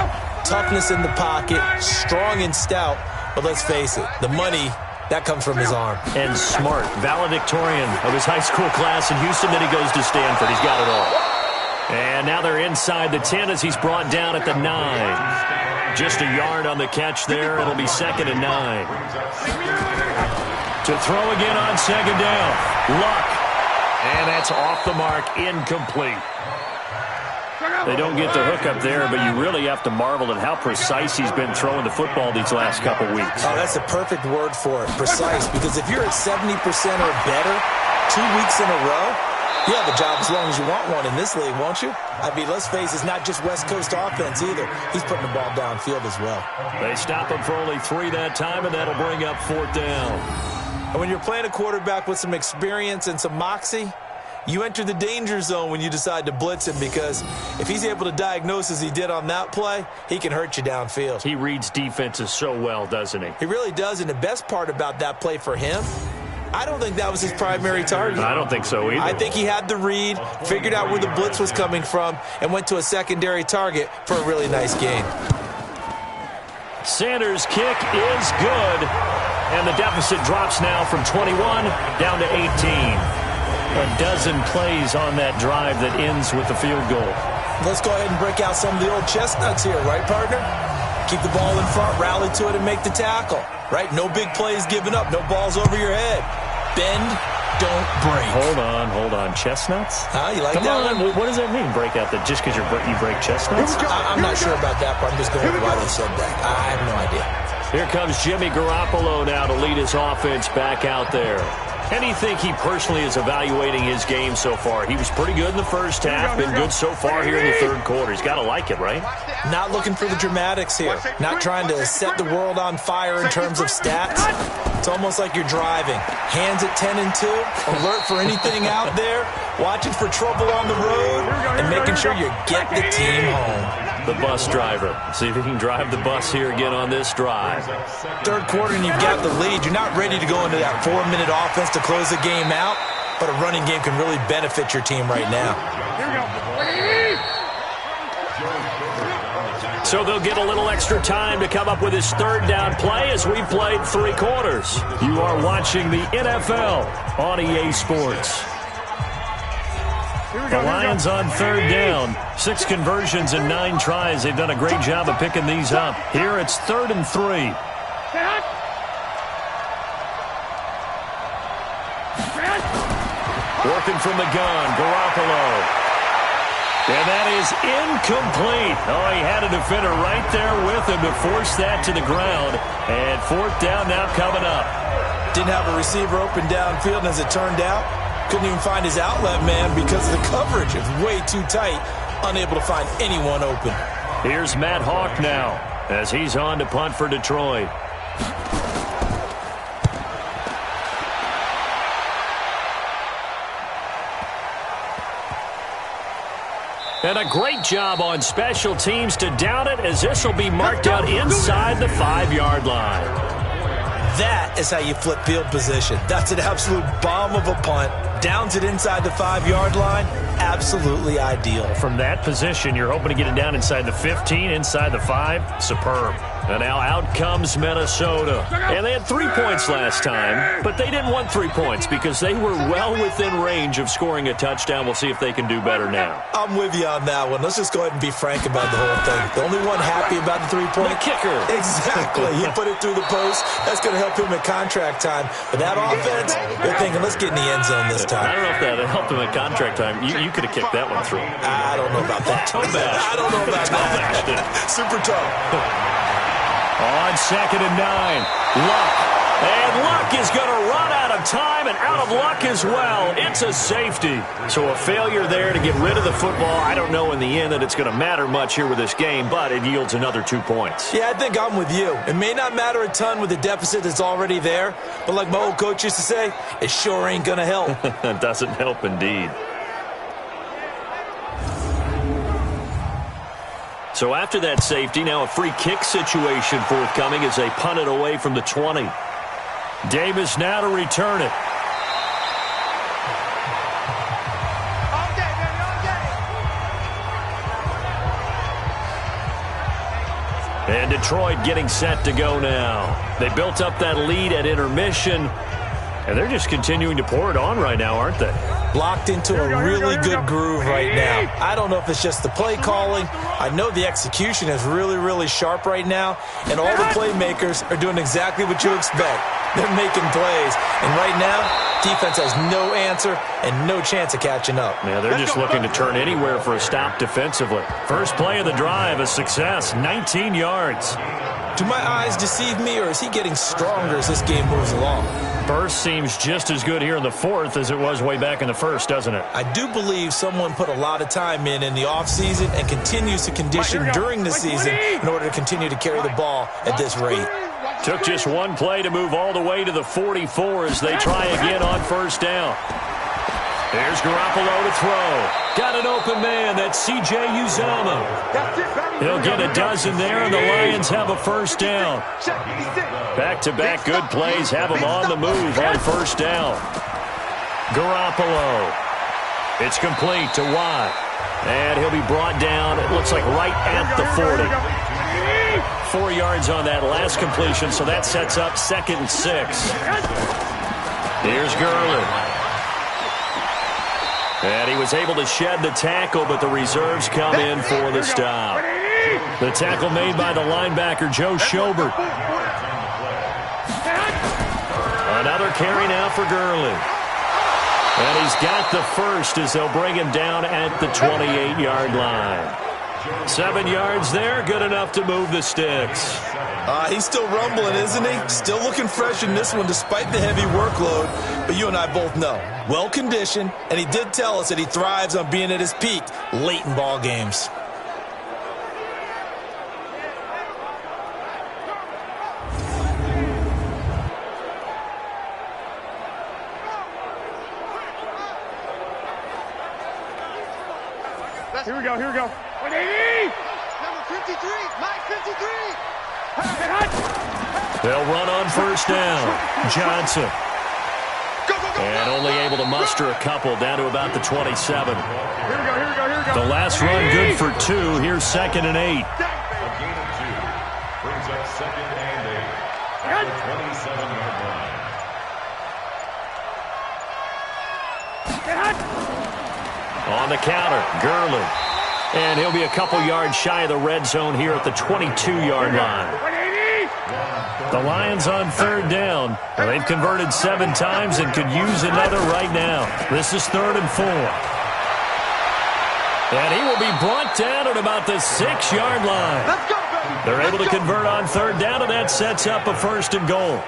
toughness in the pocket, strong and stout. But let's face it, the money, that comes from his arm. And smart, valedictorian of his high school class in Houston. Then he goes to Stanford. He's got it all. And now they're inside the 10 as he's brought down at the 9. Just a yard on the catch there. It'll be second and 9. To throw again on second down. Luck. And that's off the mark, incomplete. They don't get the hook up there, but you really have to marvel at how precise he's been throwing the football these last couple weeks. Oh, that's the perfect word for it, precise. Because if you're at 70% or better 2 weeks in a row, you have a job as long as you want one in this league, won't you? I mean, let's face it, it's not just West Coast offense either. He's putting the ball downfield as well. They stop him for only 3 that time, and that'll bring up fourth down. And when you're playing a quarterback with some experience and some moxie, you enter the danger zone when you decide to blitz him because if he's able to diagnose as he did on that play, he can hurt you downfield. He reads defenses so well, doesn't he? He really does, and the best part about that play for him, I don't think that was his primary target. I don't think so either. I think he had the read, figured out where the blitz was coming from, and went to a secondary target for a really nice gain. Sanders' kick is good, and the deficit drops now from 21 down to 18. A dozen plays on that drive that ends with the field goal. Let's go ahead and break out some of the old chestnuts here, right, partner? Keep the ball in front, rally to it, and make the tackle, right? No big plays given up, no balls over your head. Bend, don't break. Hold on. Chestnuts? You like Come that on, one? what does that mean, break out? That just because you break chestnuts? I'm not sure about that part. I'm just going with why they said that. I have no idea. Here comes Jimmy Garoppolo now to lead his offense back out there. How do you think he personally is evaluating his game so far? He was pretty good in the first half, been good so far here in the third quarter. He's got to like it, right? Not looking for the dramatics here. Not trying to set the world on fire in terms of stats. It's almost like you're driving. Hands at 10 and 2, alert for anything out there, watching for trouble on the road, and making sure you get the team home. The bus driver. See if he can drive the bus here again on this drive. Third quarter and you've got the lead. You're not ready to go into that 4-minute offense to close the game out, but a running game can really benefit your team right now. So they'll get a little extra time to come up with his third down play as we've played 3 quarters. You are watching the NFL on EA Sports. The Lions on third down. 6 conversions and 9 tries. They've done a great job of picking these up. Here it's 3rd and 3. Working from the gun, Garoppolo. And that is incomplete. Oh, he had a defender right there with him to force that to the ground. And 4th down now coming up. Didn't have a receiver open downfield, and as it turned out, couldn't even find his outlet man because of the coverage. It was way too tight, unable to find anyone open. Here's Matt Hawk now as he's on to punt for Detroit. And a great job on special teams to down it, as this will be marked out inside the 5-yard line. That is how you flip field position. That's an absolute bomb of a punt. Downs it inside the 5-yard line. Absolutely ideal. From that position, you're hoping to get it down inside the 15, inside the 5. Superb. And now out comes Minnesota. And they had 3 points last time, but they didn't want 3 points because they were well within range of scoring a touchdown. We'll see if they can do better now. I'm with you on that one. Let's just go ahead and be frank about the whole thing. The only one happy about the 3-point? The kicker. Exactly. He put it through the post. That's going to help him at contract time. But that offense, they're thinking, let's get in the end zone this time. I don't know if that helped him at contract time. You could have kicked that one through. I don't know about that. I don't know about that. Super tough. On 2nd and 9, Luck. And Luck is going to run out of time and out of luck as well. It's a safety. So a failure there to get rid of the football. I don't know in the end that it's going to matter much here with this game, but it yields another 2 points. Yeah, I think I'm with you. It may not matter a ton with the deficit that's already there, but like my old coach used to say, it sure ain't going to help. It doesn't help indeed. So after that safety, now a free kick situation forthcoming as they punt it away from the 20. Davis now to return it. And Detroit getting set to go now. They built up that lead at intermission, and they're just continuing to pour it on right now, aren't they? Blocked into a really good groove right now. I don't know if it's just the play calling. I know the execution is really, really sharp right now, and all the playmakers are doing exactly what you expect. They're making plays, and right now, defense has no answer and no chance of catching up. Yeah, they're just looking to turn anywhere for a stop defensively. First play of the drive, a success, 19 yards. Do my eyes deceive me, or is he getting stronger as this game moves along? Burst seems just as good here in the 4th as it was way back in the 1st, doesn't it? I do believe someone put a lot of time in the offseason and continues to condition during the season in order to continue to carry the ball at this rate. Took just one play to move all the way to the 44 as they try again on 1st down. There's Garoppolo to throw. Got an open man. That's C.J. Uzomah. He'll get a dozen there, and the Lions have a 1st down. Back-to-back good plays have them on the move on 1st down. Garoppolo. It's complete to Watt. And he'll be brought down, it looks like right at the 40. 4 yards on that last completion, so that sets up 2nd and 6. Here's Gurley. And he was able to shed the tackle, but the reserves come in for the stop. The tackle made by the linebacker, Joe Schobert. Another carry now for Gurley. And he's got the first as they'll bring him down at the 28-yard line. 7 yards there, good enough to move the sticks. He's still rumbling, isn't he? Still looking fresh in this one despite the heavy workload. But you and I both know, well-conditioned, and he did tell us that he thrives on being at his peak late in ball games. Here we go, here we go. 180! Number 53, Mike 53. They'll run on 1st down. Johnson. And only able to muster a couple down to about the 27. Here we go, here we go, here we go. The last run good for 2. Here's 2nd and 8. On the counter, Gurley. And he'll be a couple yards shy of the red zone here at the 22-yard line. The Lions on third down. Well, they've converted 7 times and could use another right now. This is 3rd and 4. And he will be brought down at about the 6-yard line. They're able to convert on third down, and that sets up a 1st and goal.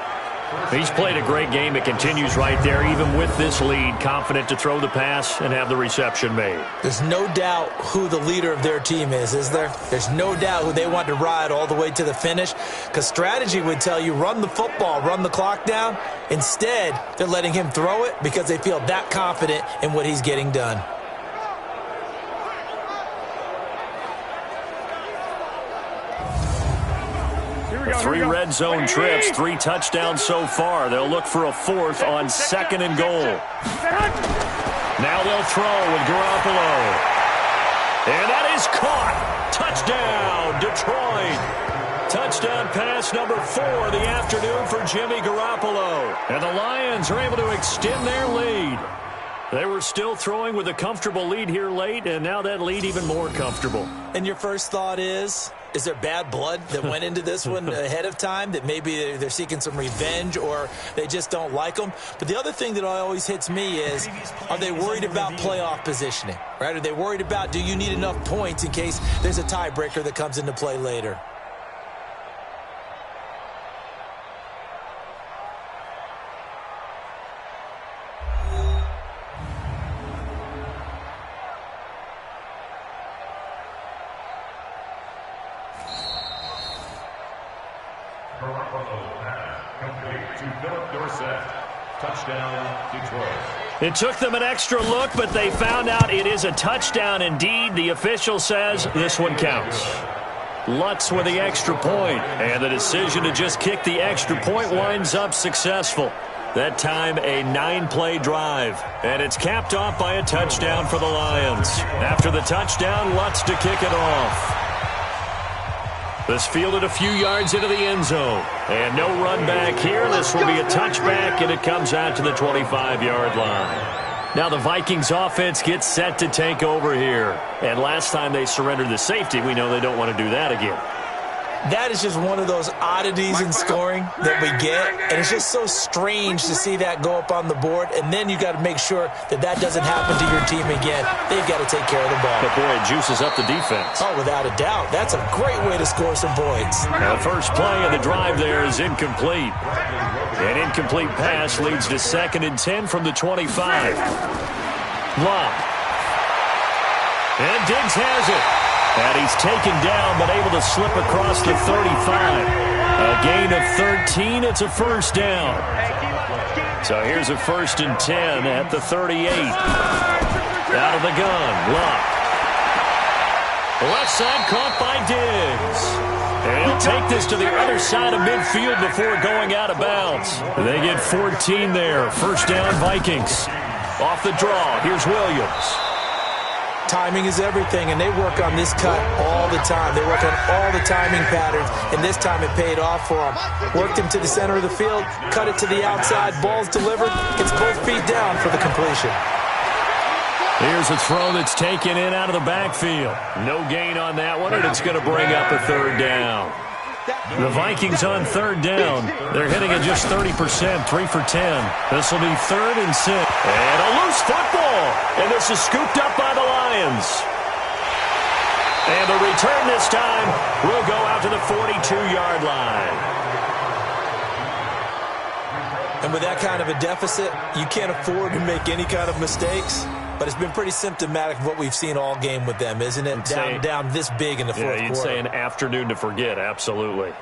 He's played a great game. It continues right there, even with this lead, confident to throw the pass and have the reception made. There's no doubt who the leader of their team is there? There's no doubt who they want to ride all the way to the finish, because strategy would tell you run the football, run the clock down. Instead, they're letting him throw it because they feel that confident in what he's getting done. Three red zone trips, 3 touchdowns so far. They'll look for a 4th on 2nd and goal. Now they'll throw with Garoppolo. And that is caught. Touchdown, Detroit. Touchdown pass number 4 of the afternoon for Jimmy Garoppolo. And the Lions are able to extend their lead. They were still throwing with a comfortable lead here late, and now that lead even more comfortable. And your first thought is there bad blood that went into this one ahead of time, that maybe they're seeking some revenge or they just don't like them? But the other thing that always hits me is, are they worried about playoff positioning? Right? Are they worried about, do you need enough points in case there's a tiebreaker that comes into play later? Touchdown, Detroit. It took them an extra look, but they found out it is a touchdown indeed. The official says this one counts. Lutz with the extra point, and the decision to just kick the extra point winds up successful. That time a 9-play drive, and it's capped off by a touchdown for the Lions. After the touchdown, Lutz to kick it off. This fielded a few yards into the end zone. And no run back here. This will be a touchback, and it comes out to the 25-yard line. Now the Vikings offense gets set to take over here. And last time they surrendered the safety, we know they don't want to do that again. That is just one of those oddities in scoring that we get, and it's just so strange to see that go up on the board, and then you got to make sure that that doesn't happen to your team again. They've got to take care of the ball. But boy, it juices up the defense. Oh, without a doubt. That's a great way to score some points. Now, the first play of the drive there is incomplete. An incomplete pass leads to 2nd and 10 from the 25. Love. And Diggs has it. And he's taken down, but able to slip across the 35. A gain of 13. It's a 1st down. So here's a 1st and 10 at the 38. Out of the gun. Luck. Left side caught by Diggs. And he'll take this to the other side of midfield before going out of bounds. They get 14 there. 1st down, Vikings. Off the draw. Here's Williams. Timing is everything, and they work on this cut all the time. They work on all the timing patterns, and this time it paid off for them. Worked him to the center of the field, cut it to the outside, ball's delivered, gets both feet down for the completion. Here's a throw that's taken in out of the backfield. No gain on that one, and it's going to bring up a 3rd down. The Vikings on 3rd down. They're hitting at just 30%, 3 for 10. This will be 3rd and 6. And a loose football. And this is scooped up by the Lions. And the return this time will go out to the 42-yard line. And with that kind of a deficit, you can't afford to make any kind of mistakes. But it's been pretty symptomatic of what we've seen all game with them, isn't it? Down this big in the fourth quarter. You'd say an afternoon to forget, absolutely.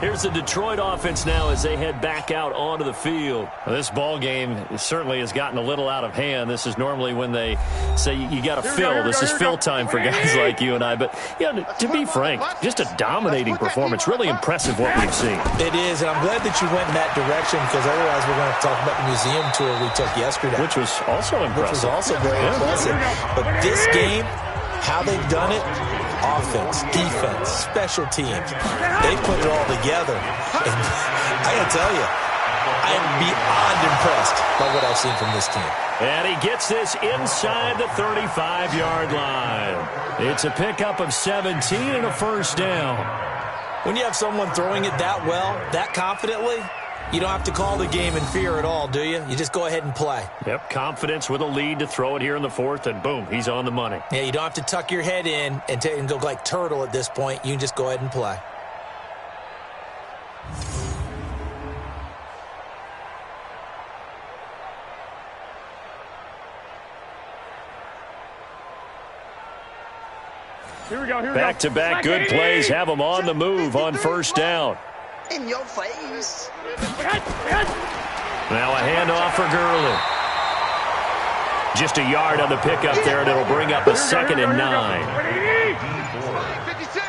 Here's the Detroit offense now as they head back out onto the field. Well, this ball game certainly has gotten a little out of hand. This is normally when they say you got to fill. This is fill time for guys like you and I. But, you know, to be frank, just a dominating performance. Really impressive what we've seen. It is, and I'm glad that you went in that direction because otherwise we're going to have to talk about the museum tour we took yesterday. Which was also impressive. Which was also very impressive. But this game, How they've done it? Offense, defense, special teams. They put it all together. And I got to tell you, I am beyond impressed by what I've seen from this team. And he gets this inside the 35-yard line. It's a pickup of 17 and a first down. When you have someone throwing it that well, that confidently, you don't have to call the game in fear at all, do you? You just go ahead and play. Yep, confidence with a lead to throw it here in the fourth, and boom, he's on the money. Yeah, you don't have to tuck your head in and go like turtle at this point. You can just go ahead and play. Here we go. Back-to-back good plays have him on the move on first down. In your face. Now a handoff for Gurley. Just a yard on the pickup there, and it'll bring up a 2nd and 9. 56.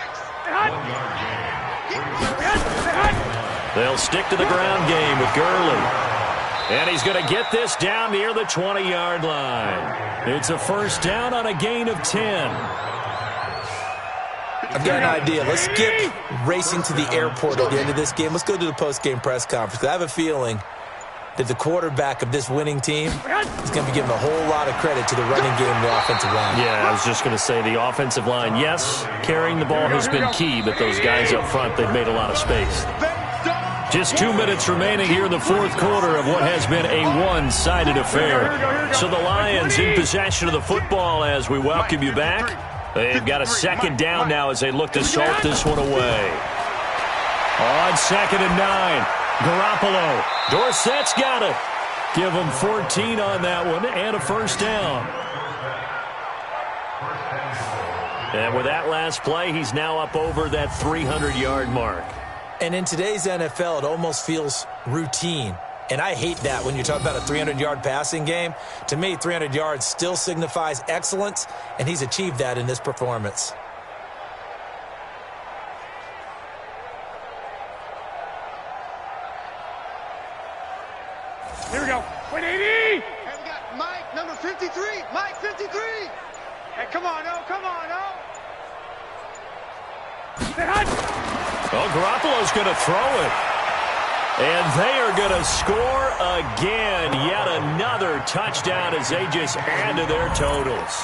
They'll stick to the ground game with Gurley. And he's going to get this down near the 20-yard line. It's a first down on a gain of 10. I've got an idea. Let's skip racing to the airport at the end of this game. Let's go to the post-game press conference. I have a feeling that the quarterback of this winning team is going to be given a whole lot of credit to the running game and the offensive line. Yeah, I was just going to say the offensive line, yes, carrying the ball has been key, but those guys up front, they've made a lot of space. Just 2 minutes remaining here in the fourth quarter of what has been a one-sided affair. So the Lions in possession of the football as we welcome you back. They've got a 2nd down now as they look to salt this one away. On 2nd and 9, Garoppolo. Dorsett's got it. Give him 14 on that one and a first down. And with that last play, he's now up over that 300-yard mark. And in today's NFL, it almost feels routine. And I hate that when you talk about a 300-yard passing game. To me, 300 yards still signifies excellence, and he's achieved that in this performance. Here we go. 180. Hey, we got Mike, number 53. Mike, 53. Hey, come on, come on, Well, Garoppolo's going to throw it. And they are going to score again. Yet another touchdown as they just add to their totals.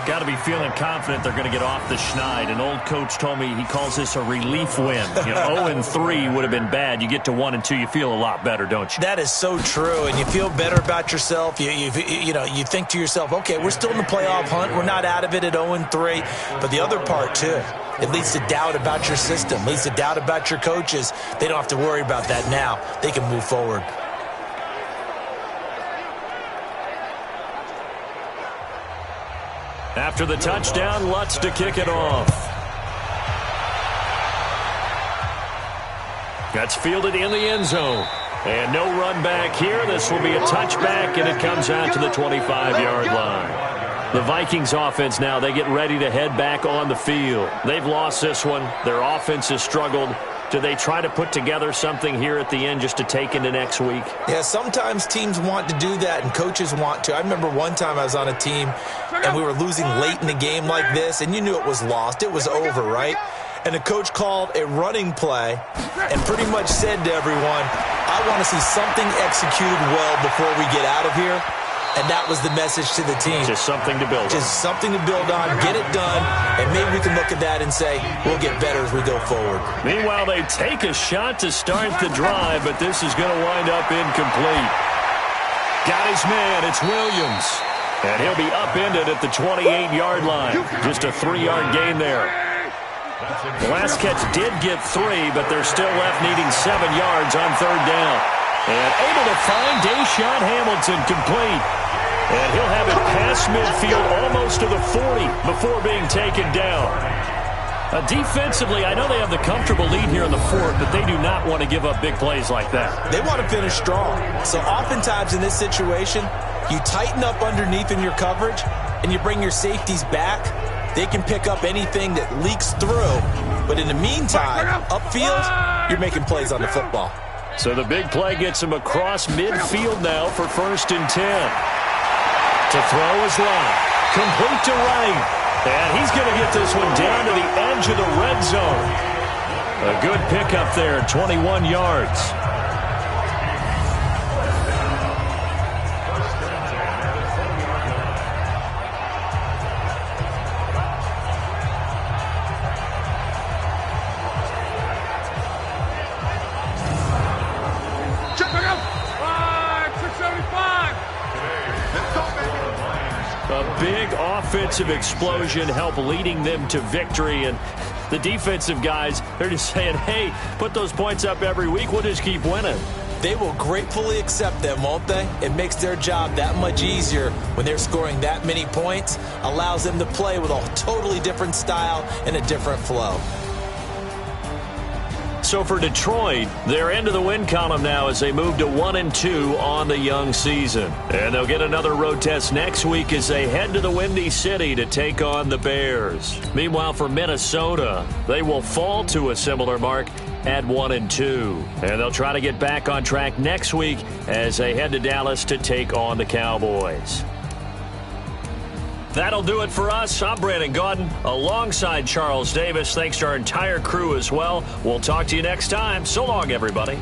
Got to be feeling confident they're going to get off the schneid. An old coach told me he calls this a relief win. 0-3 would have been bad. You get to 1-2, you feel a lot better, don't you? That is so true, and you feel better about yourself. You think to yourself, okay, we're still in the playoff hunt. We're not out of it at 0-3. But the other part, too, it leads to doubt about your system, leads to doubt about your coaches. They don't have to worry about that now. They can move forward. After the touchdown, Lutz to kick it off. That's fielded in the end zone. And no run back here. This will be a touchback, and it comes out to the 25-yard line. The Vikings offense now, they get ready to head back on the field. They've lost this one. Their offense has struggled. Do they try to put together something here at the end just to take into next week? Yeah, sometimes teams want to do that and coaches want to. I remember one time I was on a team and we were losing late in the game like this, and you knew it was lost. It was over, right? And the coach called a running play and pretty much said to everyone, I want to see something executed well before we get out of here. And that was the message to the team. Just something to build on. Just something to build on, get it done, and maybe we can look at that and say, we'll get better as we go forward. Meanwhile, they take a shot to start the drive, but this is going to wind up incomplete. Got his man, it's Williams. And he'll be upended at the 28-yard line. Just a 3-yard gain there. The last catch did get 3, but they're still left needing 7 yards on third down. And able to find Deshaun Hamilton complete. And he'll have it past midfield almost to the 40 before being taken down. Defensively, I know they have the comfortable lead here in the fourth, but they do not want to give up big plays like that. They want to finish strong. So oftentimes in this situation, you tighten up underneath in your coverage, and you bring your safeties back. They can pick up anything that leaks through. But in the meantime, upfield, you're making plays on the football. So the big play gets him across midfield now for 1st and 10. To throw is Lott. Complete to Wright. And he's going to get this one down to the edge of the red zone. A good pickup there, 21 yards. A big offensive explosion helped leading them to victory, and the defensive guys, they're just saying, hey, put those points up every week, we'll just keep winning. They will gratefully accept them, won't they? It makes their job that much easier when they're scoring that many points, allows them to play with a totally different style and a different flow. So for Detroit, they're into the win column now as they move to 1-2 on the young season. And they'll get another road test next week as they head to the Windy City to take on the Bears. Meanwhile, for Minnesota, they will fall to a similar mark at 1-2. And they'll try to get back on track next week as they head to Dallas to take on the Cowboys. That'll do it for us. I'm Brandon Gaudin alongside Charles Davis. Thanks to our entire crew as well. We'll talk to you next time. So long, everybody.